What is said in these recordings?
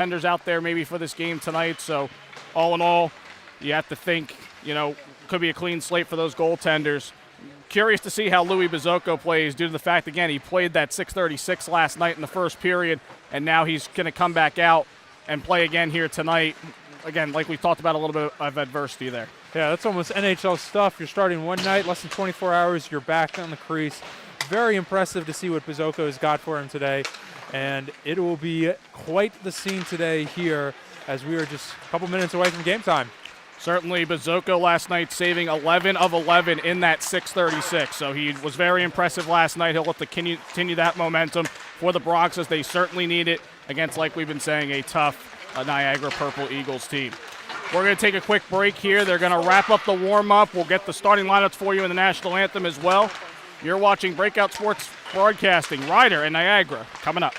Defenders out there maybe for this game tonight. So all in all, you have to think, could be a clean slate for those goaltenders. Curious to see how Louis Bizzocco plays due to the fact, again, he played that 6:36 last night in the first period, and now he's going to come back out and play again here tonight. Again, like we talked about, a little bit of adversity there. Yeah, that's almost NHL stuff. You're starting one night, less than 24 hours, you're back on the crease. Very impressive to see what Bizzocco has got for him today, and it will be quite the scene today here as we are just a couple minutes away from game time. Certainly, Bizzocco last night saving 11 of 11 in that 6:36. So he was very impressive last night. He'll have to continue that momentum for the Bronx as they certainly need it against, like we've been saying, a tough Niagara Purple Eagles team. We're going to take a quick break here. They're going to wrap up the warm-up. We'll get the starting lineups for you in the national anthem as well. You're watching Breakout Sports Broadcasting, Ryder and Niagara coming up.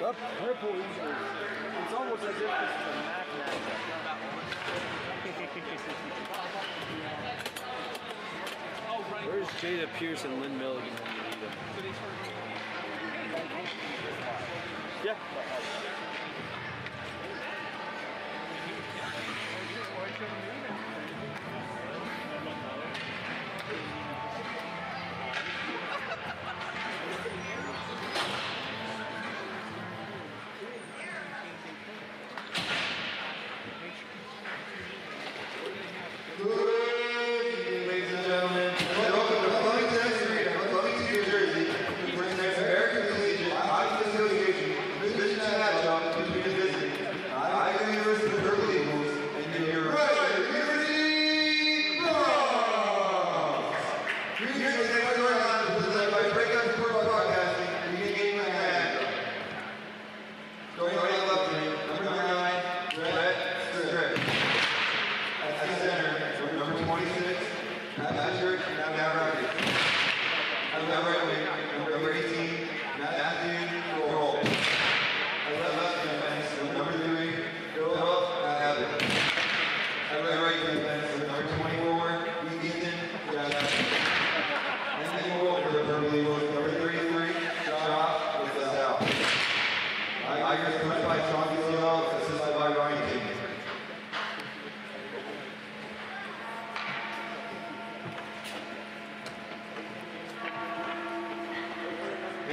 The Purple Eagles. It's almost as if this is a Mac Where's Jada Pierce and Lynn Milligan when you need them? Yeah.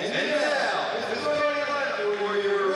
And now, this is what I like for your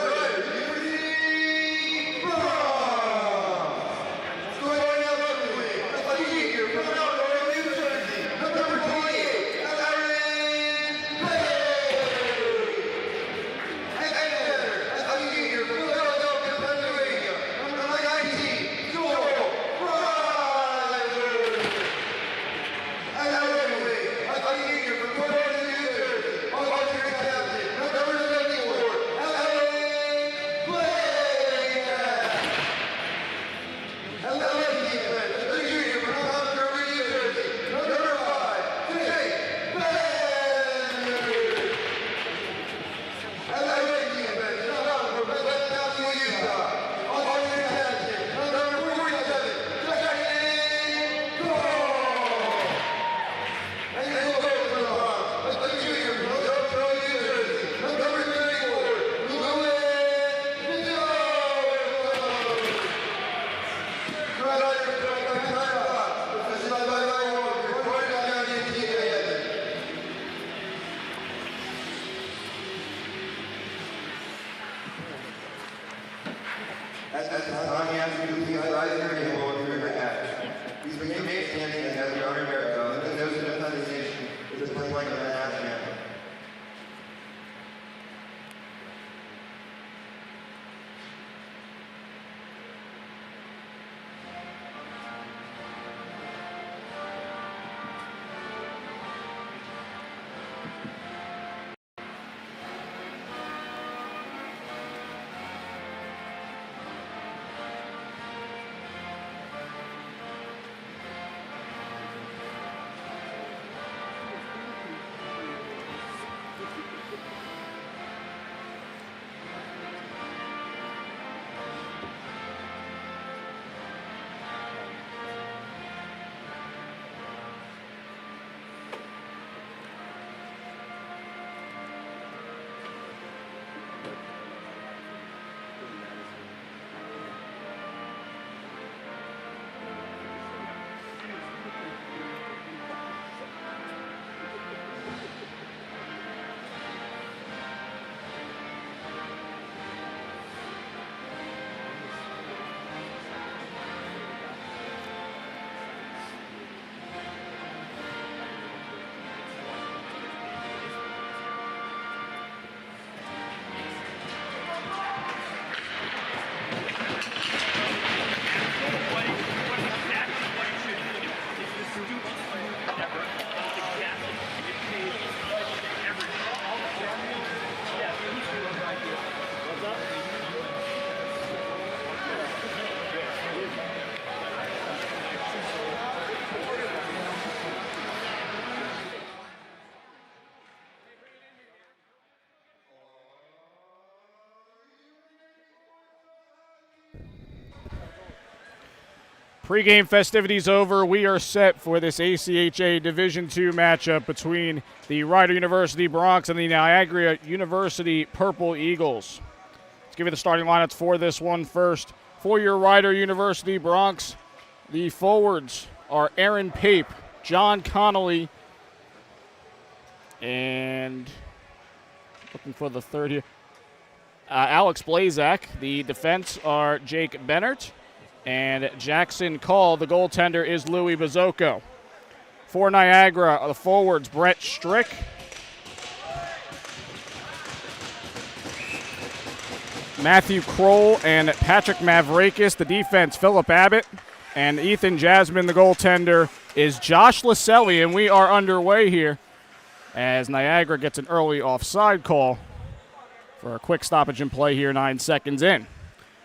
Pre-game festivities over. We are set for this ACHA Division II matchup between the Rider University Bronx and the Niagara University Purple Eagles. Let's give you the starting lineups for this one first. For your Rider University Bronx, the forwards are Aaron Pape, John Connolly, and looking for the third here, Alex Blazak. The defense are Jake Bennert and Jackson Call. The goaltender is Louis Bazzoco. For Niagara, the forwards, Brett Strick, Matthew Kroll, and Patrick Mavrakis. The defense, Philip Abbott, and Ethan Jasmine. The goaltender is Josh Laselli, and we are underway here as Niagara gets an early offside call for a quick stoppage in play here, 9 seconds in.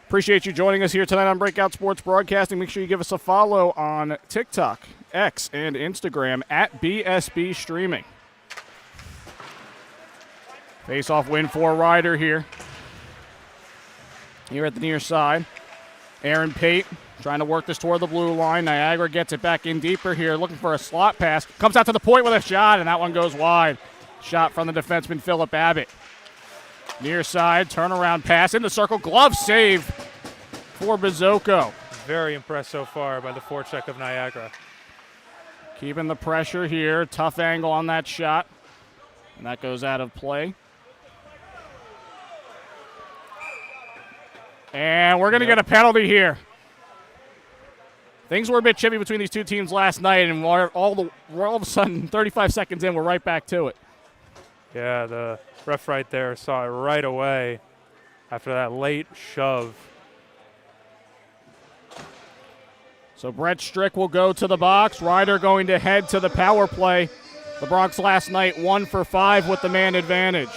Appreciate you joining us here tonight on Breakout Sports Broadcasting. Make sure you give us a follow on TikTok, X, and Instagram at BSB Streaming. Face-off win for Rider here. Here at the near side, Aaron Pate trying to work this toward the blue line. Niagara gets it back in deeper here, looking for a slot pass. Comes out to the point with a shot, and that one goes wide. Shot from the defenseman, Philip Abbott. Near side, turnaround pass in the circle, glove save for Bazzoco. Very impressed so far by the forecheck of Niagara. Keeping the pressure here, tough angle on that shot, and that goes out of play. And we're going to get a penalty here. Things were a bit chippy between these two teams last night, and we're all of a sudden, 35 seconds in, we're right back to it. Yeah, the ref right there saw it right away after that late shove. So Brett Strick will go to the box. Rider going to head to the power play. The Bronx last night 1 for 5 with the man advantage.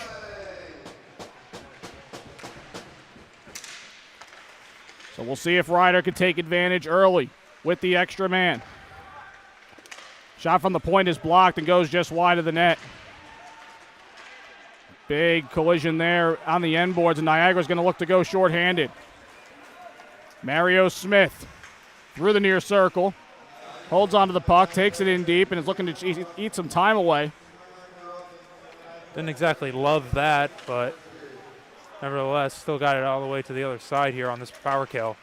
So we'll see if Rider can take advantage early with the extra man. Shot from the point is blocked and goes just wide of the net. Big collision there on the end boards, and Niagara's going to look to go shorthanded. Mario Smith through the near circle, holds onto the puck, takes it in deep, and is looking to eat some time away. Didn't exactly love that, but nevertheless, still got it all the way to the other side here on this power kill.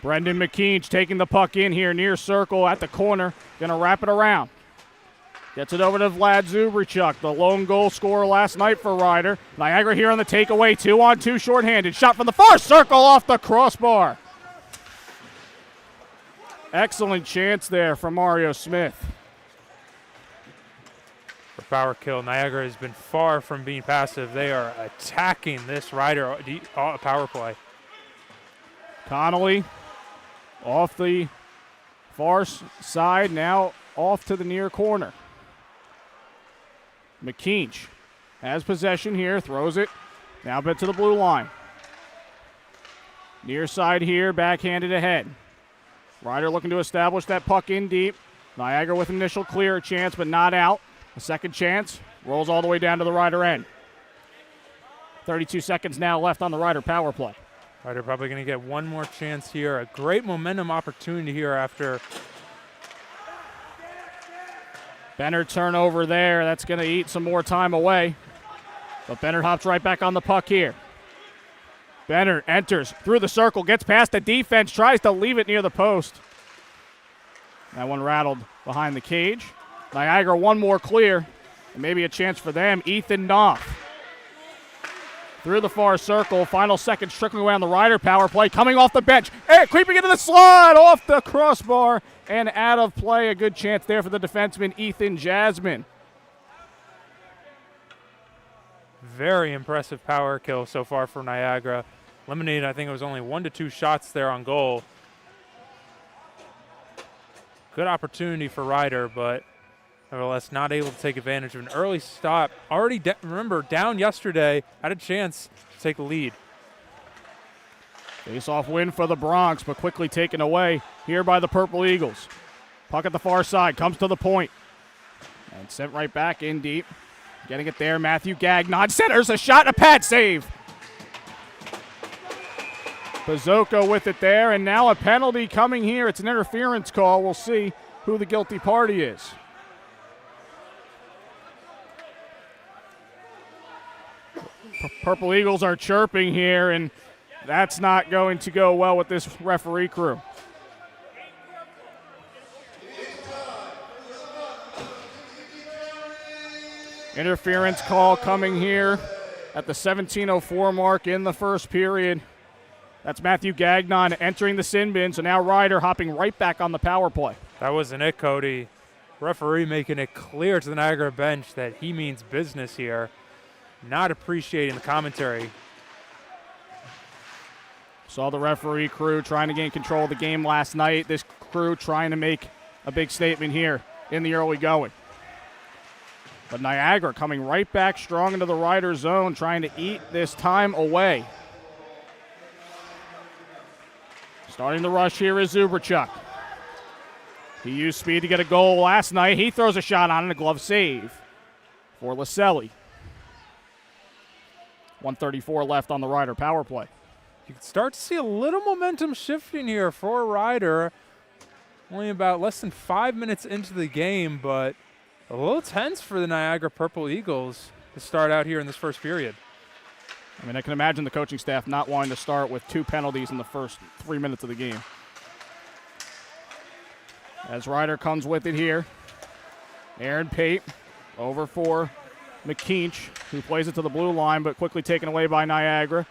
Brendan McKeach taking the puck in here, near circle at the corner, going to wrap it around. Gets it over to Vlad Zubrichuk, the lone goal scorer last night for Rider. Niagara here on the takeaway, 2-on-2 shorthanded. Shot from the far circle off the crossbar. Excellent chance there from Mario Smith. For power kill, Niagara has been far from being passive. They are attacking this Rider power play. Connolly off the far side, now off to the near corner. McKeach has possession here, throws it, now bit to the blue line. Near side here, backhanded ahead. Rider looking to establish that puck in deep. Niagara with initial clear chance, but not out. A second chance, rolls all the way down to the Rider end. 32 seconds now left on the Rider power play. Rider probably going to get one more chance here. A great momentum opportunity here after. Bennett turnover there. That's going to eat some more time away. But Bennett hops right back on the puck here. Bennett enters through the circle, gets past the defense, tries to leave it near the post. That one rattled behind the cage. Niagara one more clear, and maybe a chance for them. Ethan Knopf through the far circle. Final seconds trickling away on the Rider power play. Coming off the bench. Hey, creeping into the slot off the crossbar and out of play. A good chance there for the defenseman, Ethan Jasmine. Very impressive power kill so far for Niagara. Eliminated, I think it was only 1 to 2 shots there on goal. Good opportunity for Rider, but nevertheless not able to take advantage of an early stop. Already, remember, down yesterday, had a chance to take the lead. Face-off win for the Bronx, but quickly taken away here by the Purple Eagles. Puck at the far side, comes to the point. And sent right back in deep. Getting it there, Matthew Gagnon centers a shot, a pad save. Bazzoka with it there, and now a penalty coming here. It's an interference call. We'll see who the guilty party is. Purple Eagles are chirping here, and that's not going to go well with this referee crew. Interference call coming here at the 17:04 mark in the first period. That's Matthew Gagnon entering the sin bin, so now Ryder hopping right back on the power play. That wasn't it, Cody. Referee making it clear to the Niagara bench that he means business here. Not appreciating the commentary. Saw the referee crew trying to gain control of the game last night. This crew trying to make a big statement here in the early going. But Niagara coming right back strong into the Ryder zone, trying to eat this time away. Starting the rush here is Zubrachuk. He used speed to get a goal last night. He throws a shot on and a glove save for Laselli. 1:34 left on the Ryder power play. You can start to see a little momentum shifting here for Ryder. Only about less than 5 minutes into the game, but a little tense for the Niagara Purple Eagles to start out here in this first period. I mean, I can imagine the coaching staff not wanting to start with 2 penalties in the first 3 minutes of the game. As Ryder comes with it here, Aaron Pate over for McKeach, who plays it to the blue line, but quickly taken away by Niagara.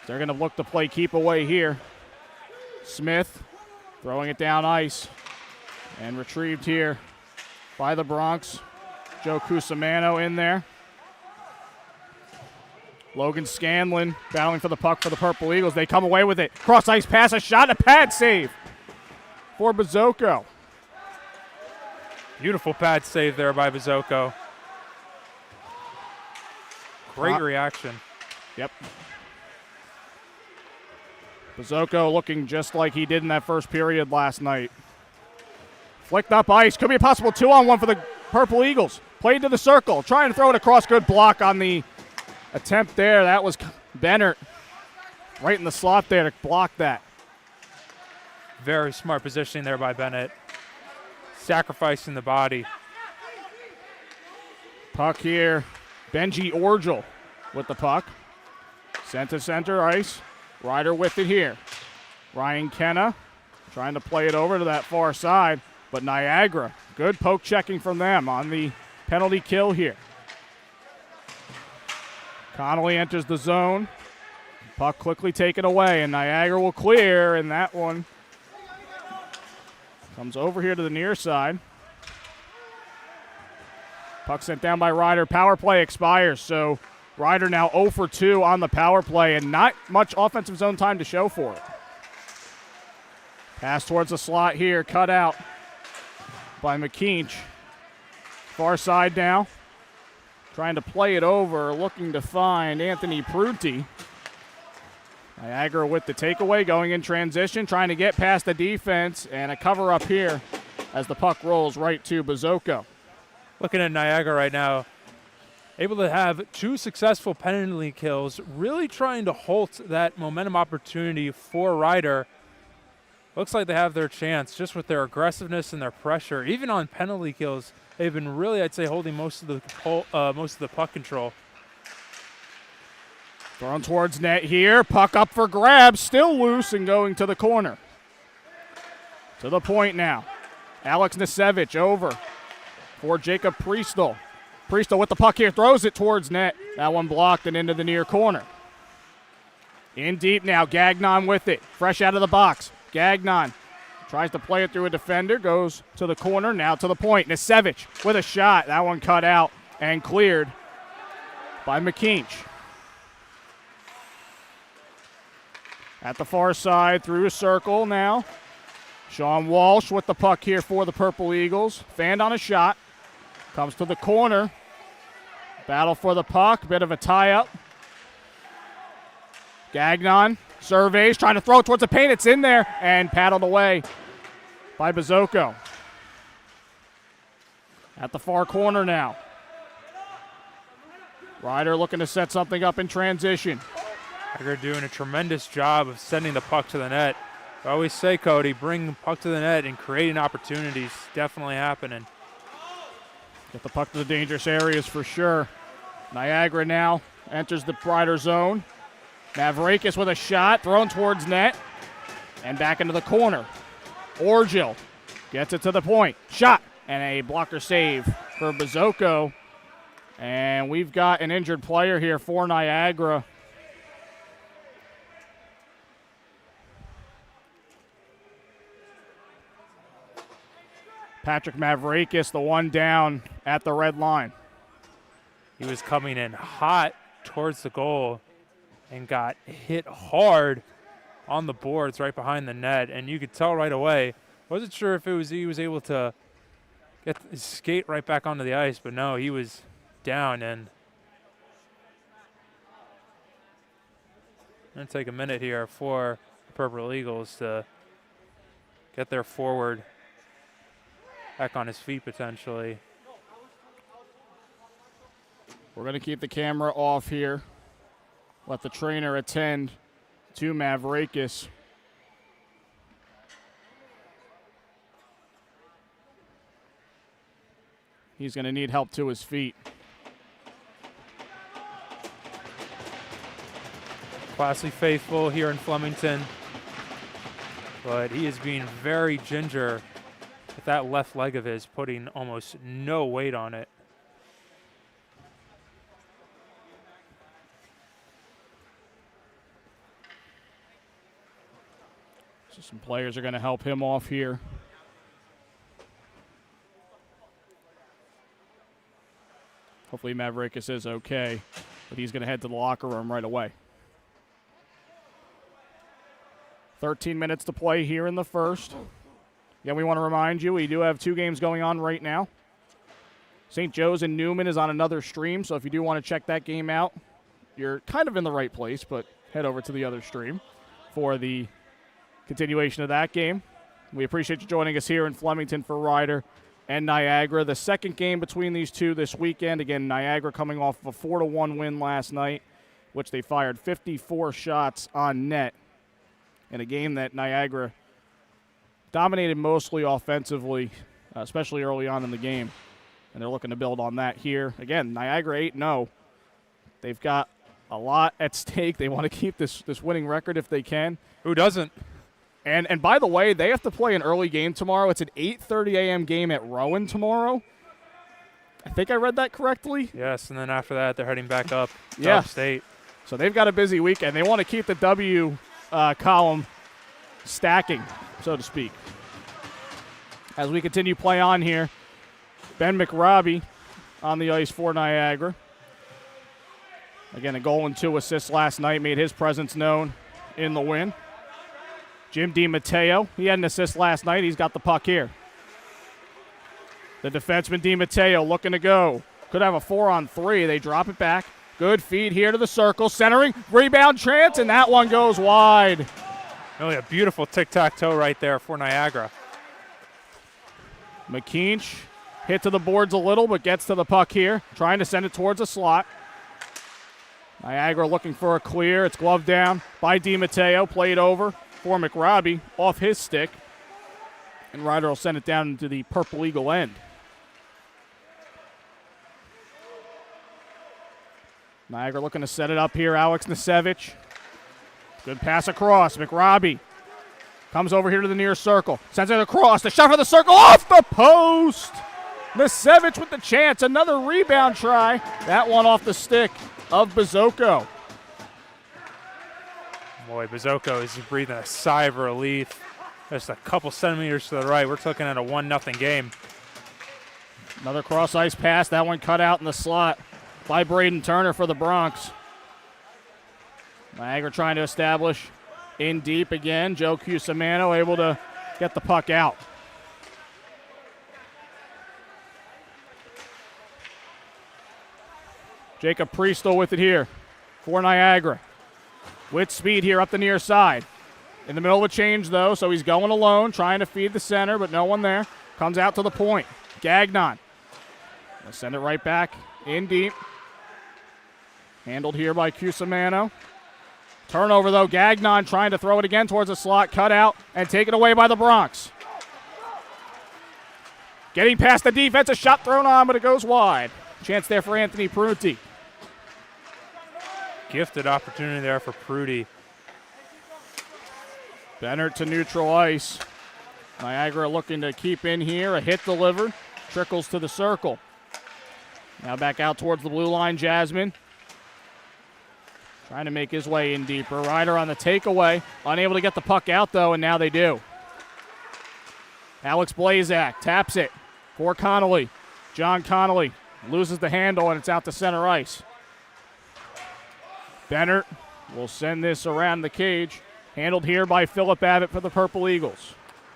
They're going to look to play keep away here. Smith throwing it down ice and retrieved here by the Bronx. Joe Cusimano in there. Logan Scanlon battling for the puck for the Purple Eagles. They come away with it. Cross ice pass, a shot, a pad save for Bazzoka. Beautiful pad save there by Bazzoka. Great reaction. Yep. Bazzoka looking just like he did in that first period last night. Flicked up ice. Could be a possible 2-on-1 for the Purple Eagles. Played to the circle. Trying to throw it across. Good block on the attempt there. That was Bennett right in the slot there to block that. Very smart positioning there by Bennett. Sacrificing the body. Puck here. Benji Orgel with the puck. Sent to center ice. Ryder with it here. Ryan Kenna trying to play it over to that far side. But Niagara, good poke checking from them on the penalty kill here. Connolly enters the zone. Puck quickly taken away, and Niagara will clear, and that one comes over here to the near side. Puck sent down by Ryder. Power play expires, so Ryder now 0 for 2 on the power play, and not much offensive zone time to show for it. Pass towards the slot here, cut out by McKeach. Far side now. Trying to play it over, looking to find Anthony Prunty. Niagara with the takeaway, going in transition, trying to get past the defense, and a cover up here as the puck rolls right to Bazzoka. Looking at Niagara right now, able to have 2 successful penalty kills, really trying to halt that momentum opportunity for Ryder. Looks like they have their chance just with their aggressiveness and their pressure. Even on penalty kills, they've been really, I'd say, holding most of the puck control. Thrown towards net here. Puck up for grabs. Still loose and going to the corner. To the point now. Alex Nasevich over for Jacob Priestl. Priestl with the puck here. Throws it towards net. That one blocked and into the near corner. In deep now. Gagnon with it. Fresh out of the box. Gagnon tries to play it through a defender. Goes to the corner. Now to the point. Nasevich with a shot. That one cut out and cleared by McKeach. At the far side, through a circle now. Sean Walsh with the puck here for the Purple Eagles. Fanned on a shot. Comes to the corner. Battle for the puck. Bit of a tie-up. Gagnon surveys, trying to throw it towards the paint. It's in there and paddled away by Bazzoka. At the far corner now. Ryder looking to set something up in transition. Niagara doing a tremendous job of sending the puck to the net. I always say, Cody, bring the puck to the net and creating opportunities. Definitely happening. Get the puck to the dangerous areas for sure. Niagara now enters the Rider zone. Mavrakis with a shot, thrown towards net, and back into the corner. Orgil gets it to the point. Shot, and a blocker save for Bizocco. And we've got an injured player here for Niagara. Patrick Mavrakis, the one down at the red line. He was coming in hot towards the goal and got hit hard on the boards right behind the net, and you could tell right away. Wasn't sure if he was able to get his skate right back onto the ice, but no, he was down. And going to take a minute here for the Purple Eagles to get their forward back on his feet potentially. We're going to keep the camera off here. Let the trainer attend to Mavrakis. He's going to need help to his feet. Classy faithful here in Flemington, but he is being very ginger with that left leg of his, putting almost no weight on it. So some players are going to help him off here. Hopefully Mavrakis is okay, but he's going to head to the locker room right away. 13 minutes to play here in the first. Again, we want to remind you, we do have 2 games going on right now. St. Joe's and Newman is on another stream, so if you do want to check that game out, you're kind of in the right place, but head over to the other stream for the continuation of that game. We appreciate you joining us here in Flemington for Rider and Niagara. The second game between these two this weekend. Again, Niagara coming off of a 4-1 win last night, which they fired 54 shots on net in a game that Niagara dominated mostly offensively, especially early on in the game. And they're looking to build on that here. Again, Niagara 8-0. They've got a lot at stake. They want to keep this winning record if they can. Who doesn't? And by the way, they have to play an early game tomorrow. It's an 8:30 a.m. game at Rowan tomorrow. I think I read that correctly. Yes, and then after that, they're heading back up to Yeah. upstate. So they've got a busy weekend. They want to keep the W column stacking, so to speak. As we continue play on here, Ben McRobbie on the ice for Niagara. Again, a goal and 2 assists last night made his presence known in the win. Jim DiMatteo, he had an assist last night. He's got the puck here. The defenseman DiMatteo looking to go. Could have a 4-on-3. They drop it back. Good feed here to the circle. Centering, rebound chance, and that one goes wide. Really a beautiful tic-tac-toe right there for Niagara. McKeach hit to the boards a little, but gets to the puck here. Trying to send it towards a slot. Niagara looking for a clear. It's gloved down by DiMatteo. Played over for McRobbie off his stick. And Ryder will send it down into the Purple Eagle end. Niagara looking to set it up here. Alex Nasevich. Good pass across. McRobbie comes over here to the near circle. Sends it across. The shot for the circle off the post. Nasevich with the chance. Another rebound try. That one off the stick of Bizocco. Boy, Bizocco is breathing a sigh of relief. Just a couple centimeters to the right. We're looking at a 1-0 game. Another cross-ice pass. That one cut out in the slot by Braden Turner for the Bronx. Niagara trying to establish in deep again. Joe Cusimano able to get the puck out. Jacob Priestel with it here for Niagara. With speed here up the near side. In the middle of a change, though, so he's going alone, trying to feed the center, but no one there. Comes out to the point. Gagnon. They'll send it right back in deep. Handled here by Cusimano. Turnover, though. Gagnon trying to throw it again towards the slot. Cut out and taken away by the Bronx. Getting past the defense. A shot thrown on, but it goes wide. Chance there for Anthony Prunty. Gifted opportunity there for Prudy. Bennett to neutral ice. Niagara looking to keep in here. A hit delivered. Trickles to the circle. Now back out towards the blue line, Jasmine. Trying to make his way in deeper. Ryder on the takeaway. Unable to get the puck out, though, and now they do. Alex Blazak taps it for Connolly. John Connolly loses the handle, and it's out to center ice. Bennett will send this around the cage. Handled here by Philip Abbott for the Purple Eagles.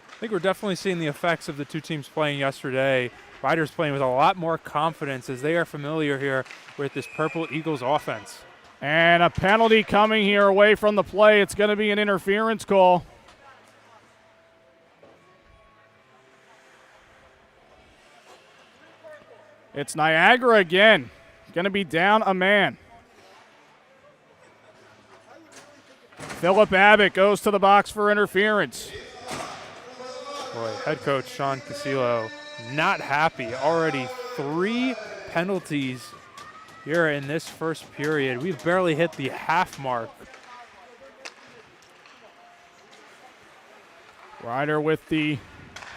I think we're definitely seeing the effects of the two teams playing yesterday. Riders playing with a lot more confidence as they are familiar here with this Purple Eagles offense. And a penalty coming here away from the play. It's going to be an interference call. It's Niagara again. Going to be down a man. Philip Abbott goes to the box for interference. Boy, head coach Sean Casillo not happy. Already 3 penalties here in this first period. We've barely hit the half mark. Ryder with the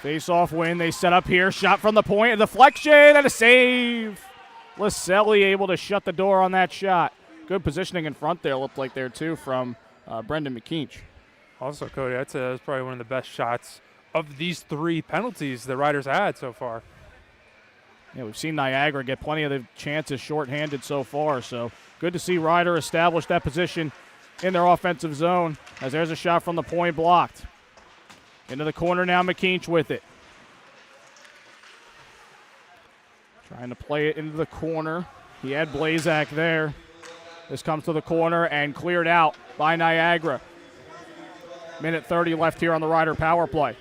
face-off win. They set up here. Shot from the point. A deflection and a save. Laselli able to shut the door on that shot. Good positioning in front there. Looked like there, too, from Brendan McKeach. Also, Cody, I'd say that was probably one of the best shots of these 3 penalties the Riders had so far. Yeah, we've seen Niagara get plenty of the chances shorthanded so far, so good to see Ryder establish that position in their offensive zone as there's a shot from the point blocked. Into the corner now, McKeach with it. Trying to play it into the corner. He had Blazak there. This comes to the corner and cleared out by Niagara. Minute 30 left here on the Ryder power play.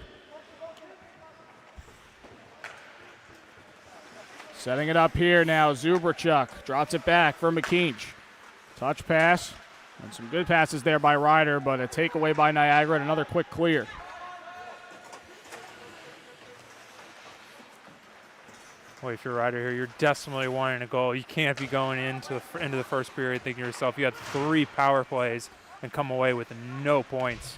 Setting it up here now, Zubrachuk drops it back for McKeach. Touch pass, and some good passes there by Ryder, but a takeaway by Niagara and another quick clear. Boy, if you're a Ryder here, you're desperately wanting a goal. You can't be going into the first period thinking to yourself, you had 3 power plays and come away with no points.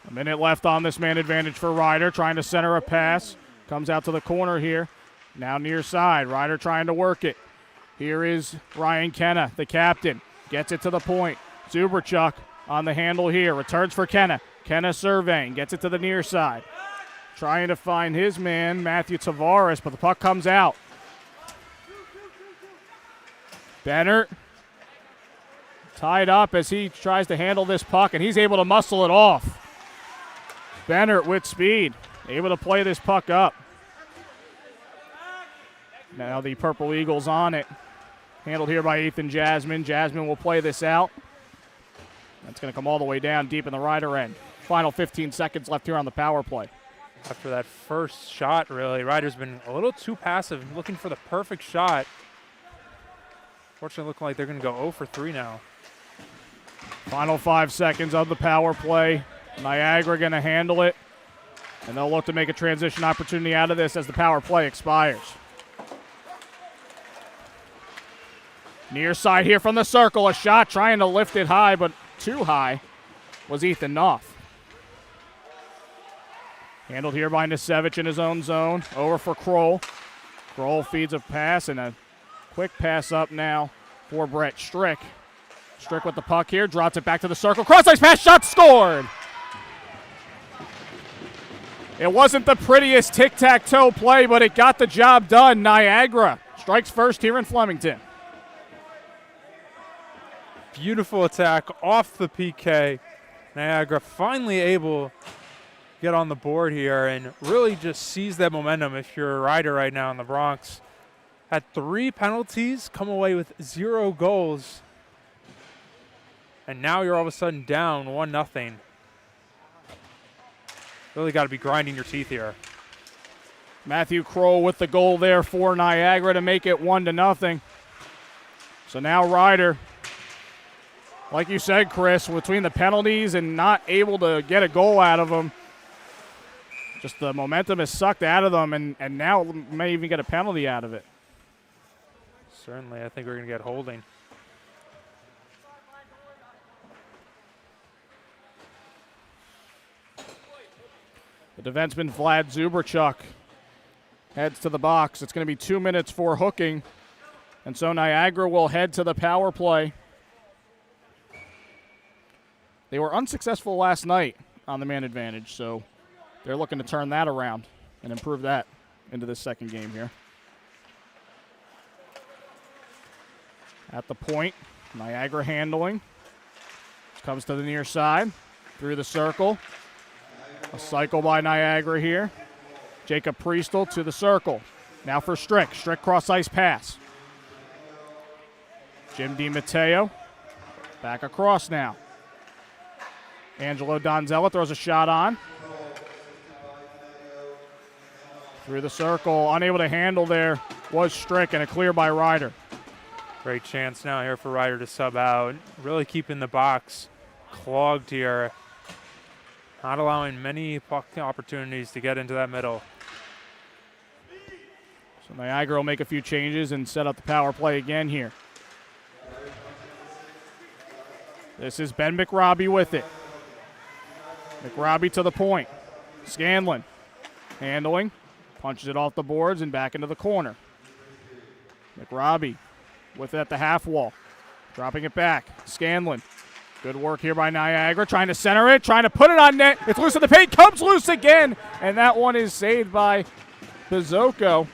A minute left on this man advantage for Ryder, trying to center a pass. Comes out to the corner here. Now near side, Ryder trying to work it. Here is Ryan Kenna, the captain. Gets it to the point. Zubrachuk on the handle here. Returns for Kenna. Kenna surveying. Gets it to the near side. Trying to find his man, Matthew Tavares, but the puck comes out. Bennett tied up as he tries to handle this puck, and he's able to muscle it off. Bennett with speed, able to play this puck up. Now the Purple Eagles on it. Handled here by Ethan Jasmine. Jasmine will play this out. That's going to come all the way down deep in the Ryder end. Final 15 seconds left here on the power play. After that first shot, really, Ryder's been a little too passive, looking for the perfect shot. Fortunately, looking like they're going to go 0 for 3 now. Final 5 seconds of the power play. Niagara going to handle it, and they'll look to make a transition opportunity out of this as the power play expires. Near side here from the circle. A shot trying to lift it high, but too high was Ethan Knopf. Handled here by Nisevich in his own zone. Over for Kroll. Kroll feeds a pass and a quick pass up now for Brett Strick. Strick with the puck here. Drops it back to the circle. Cross-ice pass. Shot scored. It wasn't the prettiest tic-tac-toe play, but it got the job done. Niagara strikes first here in Flemington. Beautiful attack off the PK. Niagara finally able to get on the board here and really just seize that momentum if you're a Ryder right now in the Bronx. Had 3 penalties, come away with 0 goals. And now you're all of a sudden down 1-0. Really got to be grinding your teeth here. Matthew Kroll with the goal there for Niagara to make it 1-0. So now Ryder Like you said, Chris, between the penalties and not able to get a goal out of them, just the momentum is sucked out of them, and now may even get a penalty out of it. Certainly, I think we're going to get holding. The defenseman Vlad Zuberchuk heads to the box. It's going to be 2 minutes for hooking, and so Niagara will head to the power play. They were unsuccessful last night on the man advantage, so they're looking to turn that around and improve that into this second game here. At the point, Niagara handling. Comes to the near side, through the circle. A cycle by Niagara here. Jacob Priestel to the circle. Now for Strick. Strick cross-ice pass. Jim DiMatteo back across now. Angelo Donzella throws a shot on. Through the circle, unable to handle there was Strick, and a clear by Ryder. Great chance now here for Ryder to sub out. Really keeping the box clogged here. Not allowing many puck opportunities to get into that middle. So Niagara will make a few changes and set up the power play again here. This is Ben McRobbie with it. McRobbie to the point. Scanlon handling. Punches it off the boards and back into the corner. McRobbie with it at the half wall. Dropping it back. Scanlon. Good work here by Niagara. Trying to center it. Trying to put it on net. It's loose in the paint. Comes loose again. And that one is saved by Bizocco.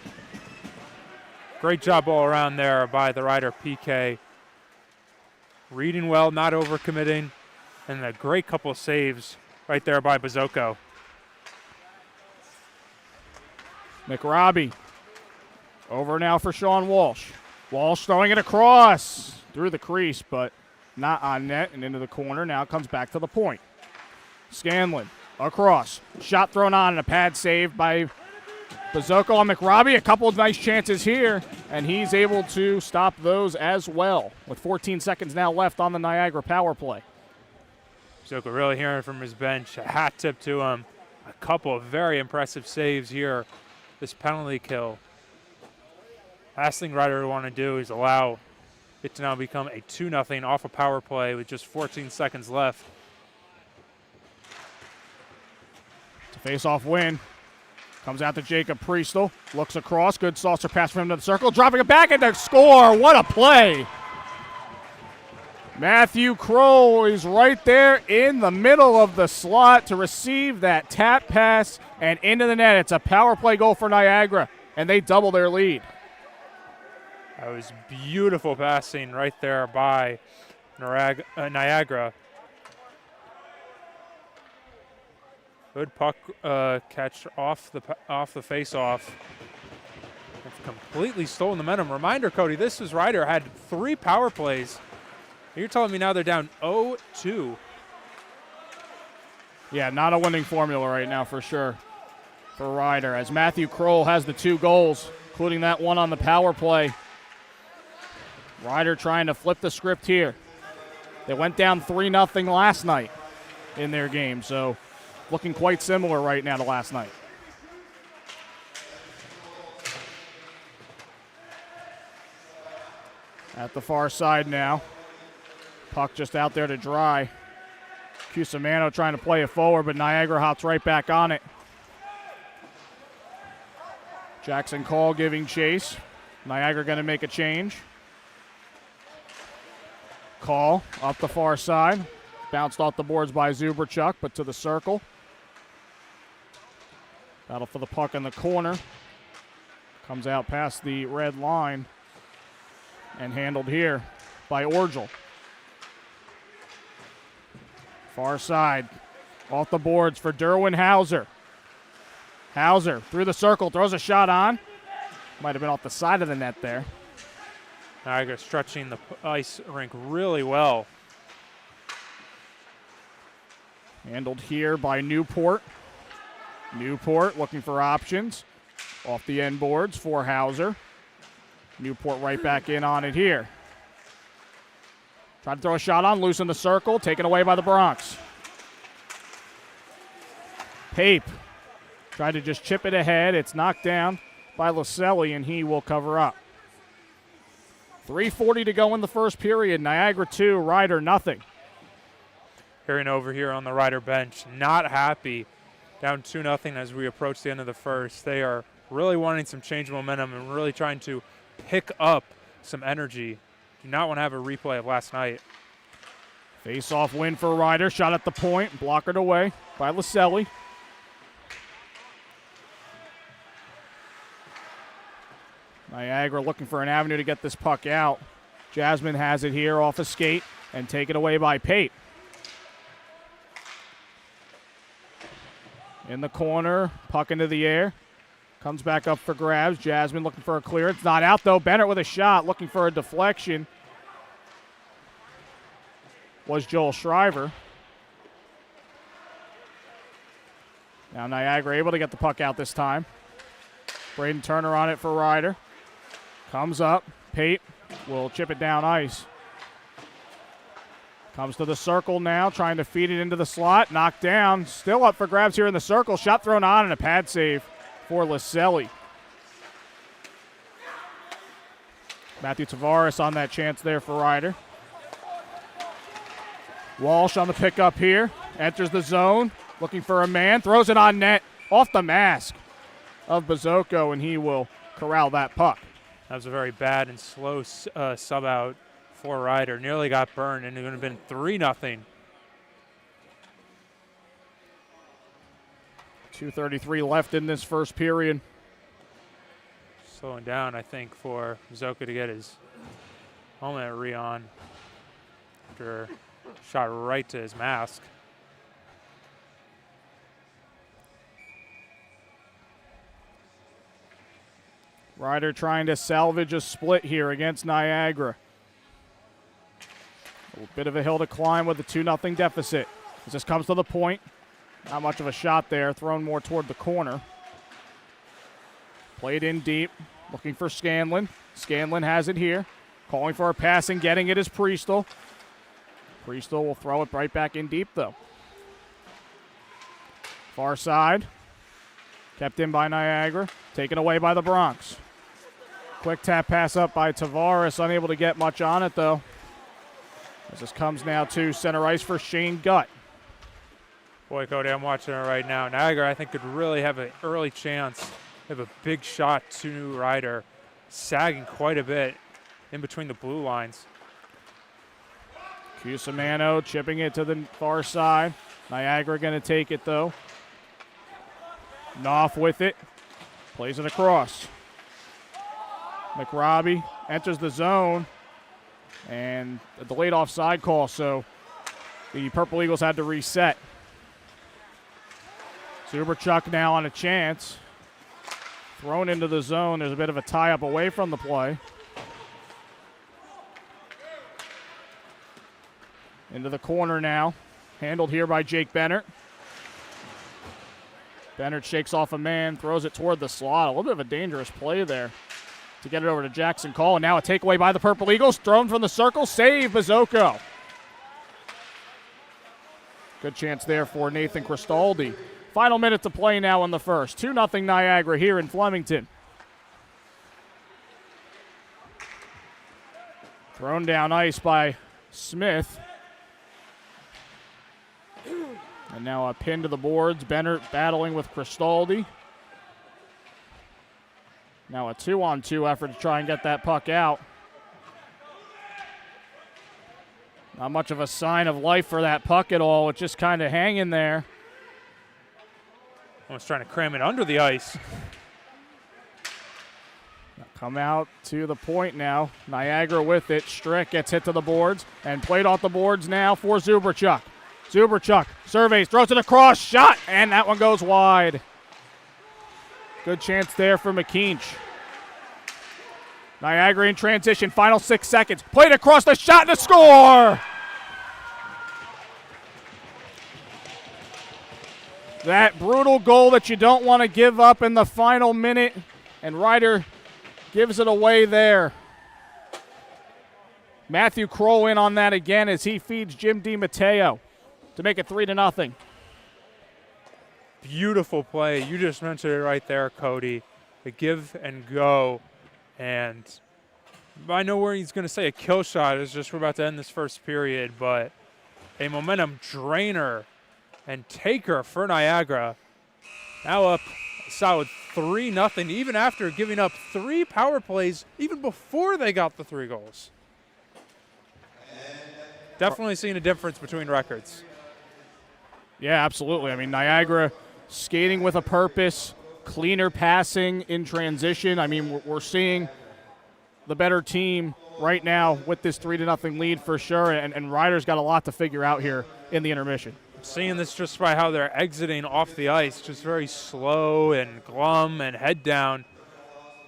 Great job all around there by the Ryder PK. Reading well, not overcommitting. And a great couple of saves right there by Bizocco. McRobbie. Over now for Sean Walsh. Walsh throwing it across through the crease, but not on net and into the corner. Now it comes back to the point. Scanlon across. Shot thrown on and a pad save by Bizocco on McRobbie. A couple of nice chances here, and he's able to stop those as well with 14 seconds now left on the Niagara power play. Bizocco really hearing from his bench. A hat tip to him. A couple of very impressive saves here. This penalty kill. Last thing Ryder would want to do is allow it to now become a 2-0 off a power play with just 14 seconds left. It's a face-off win. Comes out to Jacob Priestel. Looks across. Good saucer pass from him to the circle. Dropping it back into score. What a play. Matthew Kroll is right there in the middle of the slot to receive that tap pass and into the net. It's a power play goal for Niagara, and they double their lead. That was beautiful passing right there by Niagara. Good puck catch off the face-off. It's completely stolen the momentum. Reminder, Cody, this is Ryder had 3 power plays. You're telling me now they're down 0-2. Yeah, not a winning formula right now for sure for Ryder, as Matthew Kroll has the 2 goals, including that one on the power play. Ryder trying to flip the script here. They went down 3-0 last night in their game, so looking quite similar right now to last night. At the far side now. Puck just out there to dry. Cusimano trying to play it forward, but Niagara hops right back on it. Jackson Call giving chase. Niagara going to make a change. Call up the far side. Bounced off the boards by Zuberchuk, but to the circle. Battle for the puck in the corner. Comes out past the red line and handled here by Orgel. Far side. Off the boards for Derwin Hauser. Hauser through the circle, throws a shot on. Might have been off the side of the net there. Niagara stretching the ice rink really well. Handled here by Newport. Newport looking for options. Off the end boards for Hauser. Newport right back in on it here. Tried to throw a shot on, loose in the circle, taken away by the Bronx. Pape tried to just chip it ahead. It's knocked down by Laselli, and he will cover up. 3:40 to go in the first period. Niagara 2, Ryder nothing. Hearing over here on the Ryder bench, not happy. Down 2-0 as we approach the end of the first. They are really wanting some change momentum and really trying to pick up some energy. Do not want to have a replay of last night. Face-off win for Ryder. Shot at the point, blockered away by Laselli. Niagara looking for an avenue to get this puck out. Jasmine has it here off a skate and taken away by Pate. In the corner, puck into the air. Comes back up for grabs. Jasmine looking for a clearance. Not out though. Bennett with a shot, looking for a deflection. Was Joel Shriver. Now Niagara able to get the puck out this time. Braden Turner on it for Ryder. Comes up. Pate will chip it down ice. Comes to the circle now, trying to feed it into the slot. Knocked down. Still up for grabs here in the circle. Shot thrown on and a pad save for Laselli. Matthew Tavares on that chance there for Ryder. Walsh on the pickup here. Enters the zone. Looking for a man. Throws it on net. Off the mask of Bazoko, and he will corral that puck. That was a very bad and slow sub out for Ryder. Nearly got burned, and it would have been 3-0. 2:33 left in this first period. Slowing down, I think, for Zoka to get his helmet re-on after shot right to his mask. Ryder trying to salvage a split here against Niagara. A bit of a hill to climb with a 2-0 deficit. As this comes to the point. Not much of a shot there, thrown more toward the corner. Played in deep, looking for Scanlon. Scanlon has it here. Calling for a pass and getting it is Priestl. Priestl will throw it right back in deep, though. Far side. Kept in by Niagara. Taken away by the Bronx. Quick tap pass up by Tavares. Unable to get much on it, though. As this comes now to center ice for Shane Gutt. Boy, Cody, I'm watching it right now. Niagara, I think, could really have an early chance. Have a big shot to Ryder. Sagging quite a bit in between the blue lines. Cusimano chipping it to the far side. Niagara going to take it, though. Knopf with it. Plays it across. McRobbie enters the zone. And a delayed offside call, so the Purple Eagles had to reset. Zuberchuk now on a chance. Thrown into the zone. There's a bit of a tie-up away from the play. Into the corner now. Handled here by Jake Bennett. Bennett shakes off a man, throws it toward the slot. A little bit of a dangerous play there to get it over to Jackson Call. And now a takeaway by the Purple Eagles. Thrown from the circle. Save Bazoko. Good chance there for Nathan Cristaldi. Final minute to play now in the first. 2-0 Niagara here in Flemington. Thrown down ice by Smith. And now a pin to the boards. Bennett battling with Cristaldi. Now a 2-on-2 effort to try and get that puck out. Not much of a sign of life for that puck at all. It's just kind of hanging there. Almost trying to cram it under the ice. Come out to the point now. Niagara with it. Strick gets hit to the boards and played off the boards now for Zuberchuk. Zuberchuk surveys, throws it across, shot, and that one goes wide. Good chance there for McKeach. Niagara in transition, final 6 seconds. Played across the shot and a score! That brutal goal that you don't want to give up in the final minute, and Ryder gives it away there. Matthew Kroll in on that again as he feeds Jim DiMatteo to make it 3-0. Beautiful play. You just mentioned it right there, Cody. The give and go. And I know where he's going to say a kill shot is just we're about to end this first period, but a momentum drainer and taker for Niagara. Now up a solid 3-0, even after giving up 3 power plays, even before they got the 3 goals. Definitely seeing a difference between records. Yeah, absolutely. I mean, Niagara skating with a purpose, cleaner passing in transition. I mean, we're seeing the better team right now with this 3-0 lead for sure, and Ryder's got a lot to figure out here in the intermission. Seeing this just by how they're exiting off the ice, just very slow and glum and head down.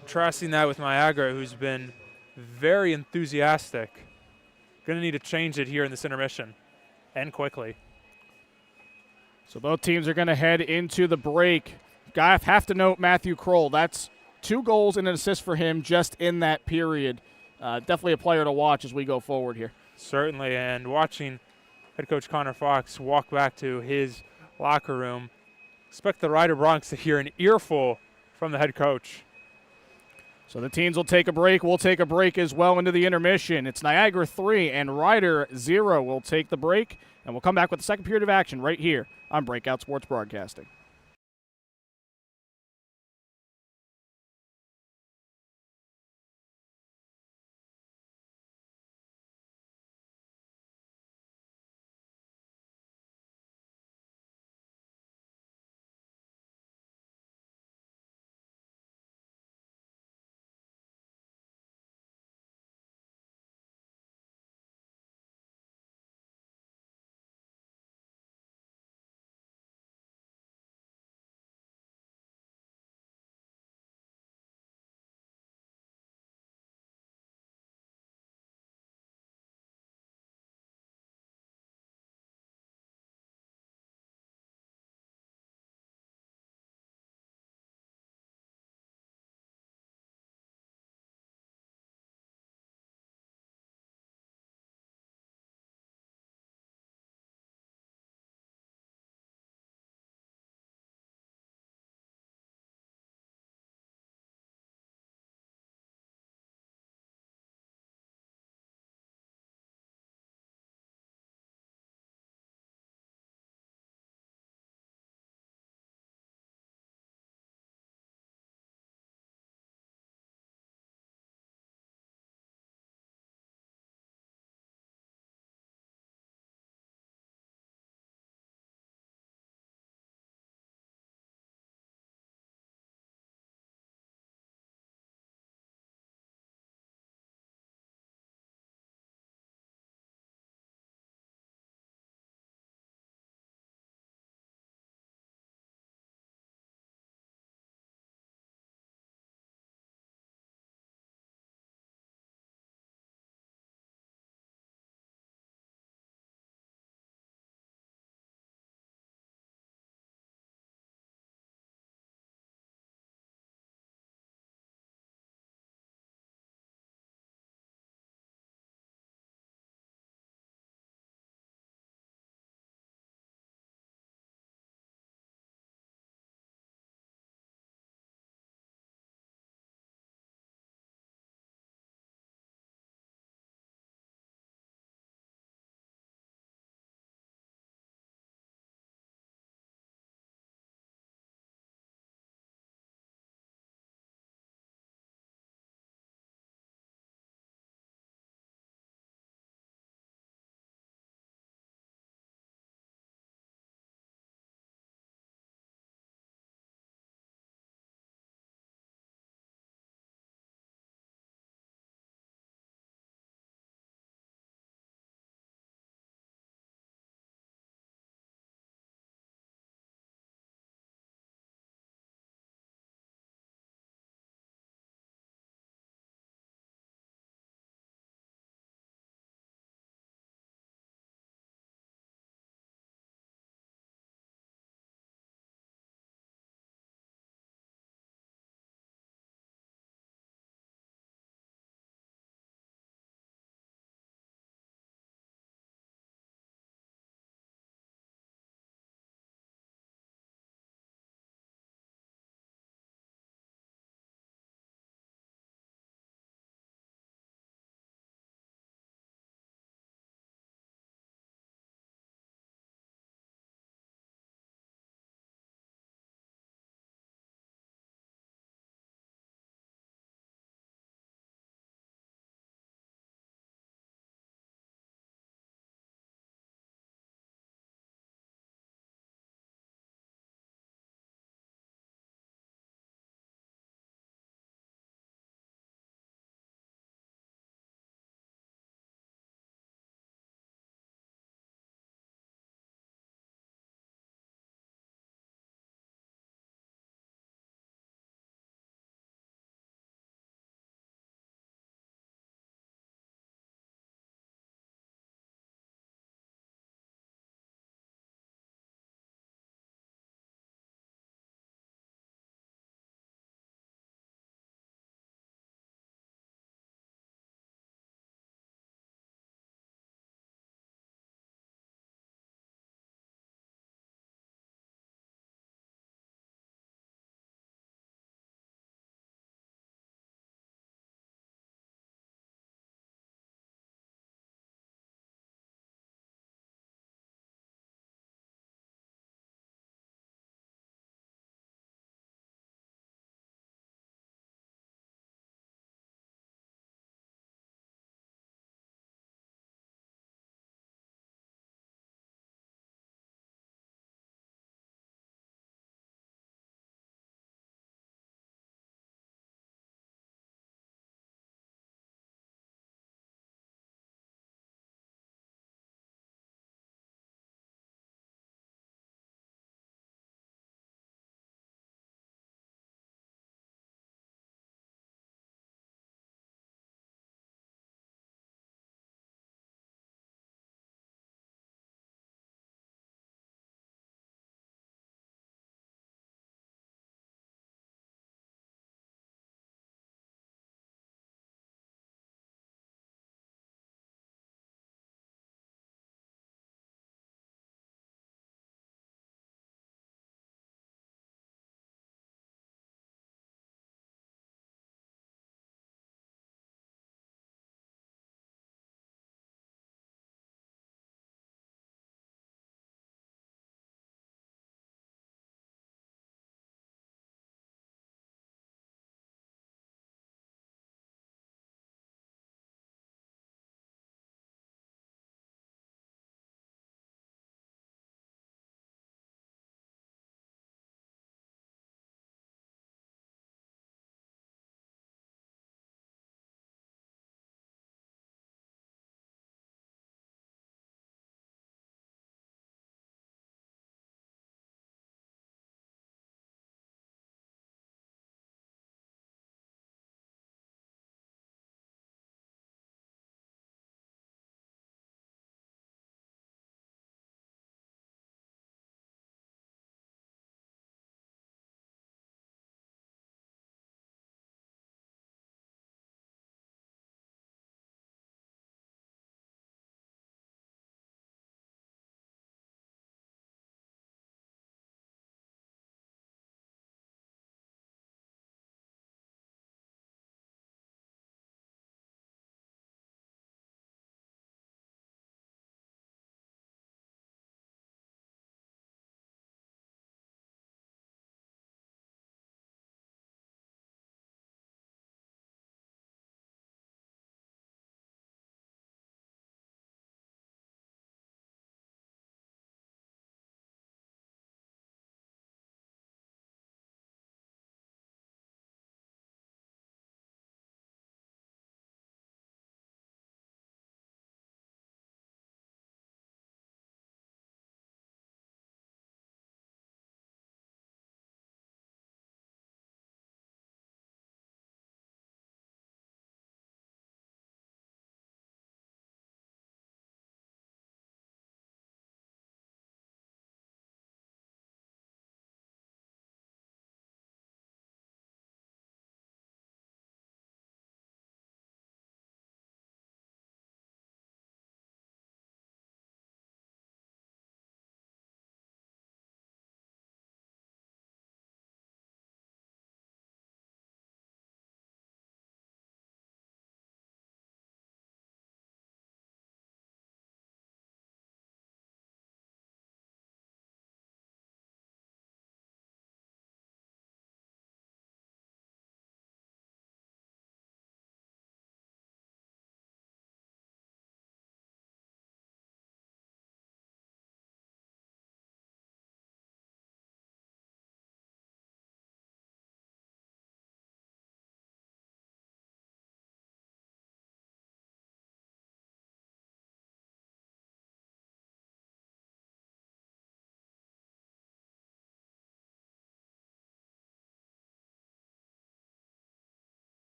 Contrasting that with Niagara, who's been very enthusiastic. Going to need to change it here in this intermission, and quickly. So both teams are going to head into the break. Guy, have to note Matthew Kroll. That's 2 goals and an assist for him just in that period. Definitely a player to watch as we go forward here. Certainly, and watching head coach Connor Fox walk back to his locker room, expect the Rider Bronx to hear an earful from the head coach. So the teams will take a break. We'll take a break as well into the intermission. It's Niagara 3 and Rider 0. We'll take the break, and we'll come back with the second period of action right here on Breakout Sports Broadcasting.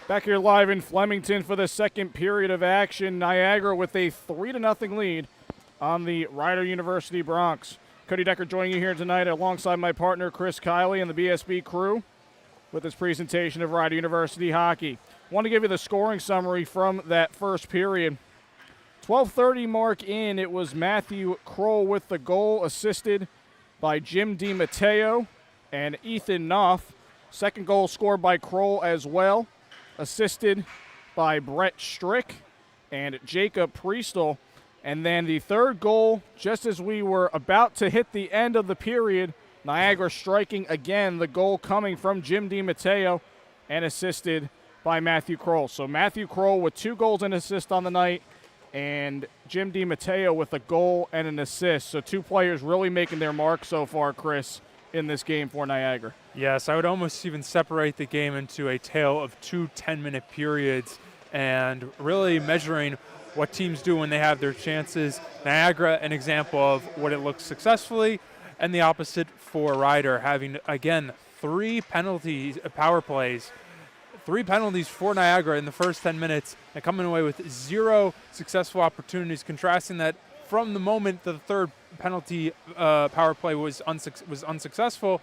Back here live in Flemington for the second period of action. Niagara with a 3-0 lead on the Rider University Broncs. Cody Decker joining you here tonight alongside my partner Chris Kiley and the BSB crew with this presentation of Rider University hockey. Want to give you the scoring summary from that first period. 12:30 mark in, it was Matthew Kroll with the goal, assisted by Jim DiMatteo and Ethan Knopf. Second goal scored by Kroll as well, assisted by Brett Strick and Jacob Priestel. And then the third goal, just as we were about to hit the end of the period, Niagara striking again, the goal coming from Jim DiMatteo and assisted by Matthew Kroll. So Matthew Kroll with 2 goals and assist on the night, and Jim DiMatteo with a goal and an assist. So 2 players really making their mark so far, Chris, in this game for Niagara. Yes, I would almost even separate the game into a tale of 2 10-minute periods and really measuring what teams do when they have their chances. Niagara, an example of what it looks successfully, and the opposite for Rider, having, again, 3 penalties, power plays. 3 penalties for Niagara in the first 10 minutes and coming away with 0 successful opportunities, contrasting that from the moment the third penalty power play was unsuccessful,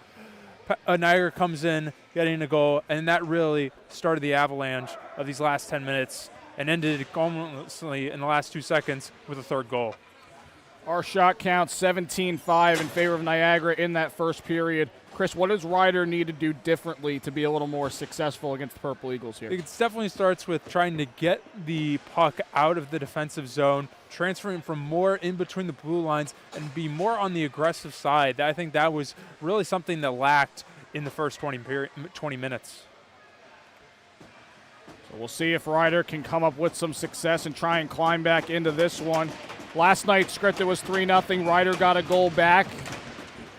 Niagara comes in, getting a goal, and that really started the avalanche of these last 10 minutes and ended almost in the last 2 seconds with a third goal. Our shot count 17-5 in favor of Niagara in that first period. Chris, what does Rider need to do differently to be a little more successful against the Purple Eagles here? It definitely starts with trying to get the puck out of the defensive zone, transferring from more in between the blue lines, and be more on the aggressive side. I think that was really something that lacked in the first 20 minutes. So we'll see if Rider can come up with some success and try and climb back into this one. Last night's script, it was 3-0. Rider got a goal back.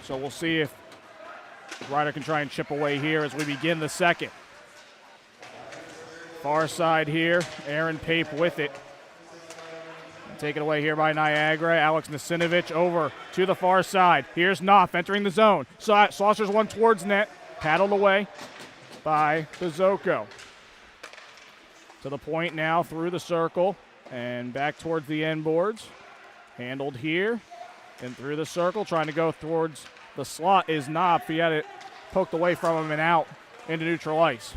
So we'll see if Rider can try and chip away here as we begin the second. Far side here, Aaron Pape with it. Taken away here by Niagara. Alex Nasinovich over to the far side. Here's Knopf entering the zone. Saucers one towards net. Paddled away by Bizocco. To the point now through the circle and back towards the end boards. Handled here and through the circle. Trying to go towards the slot is Knopf. He had it poked away from him and out into neutral ice.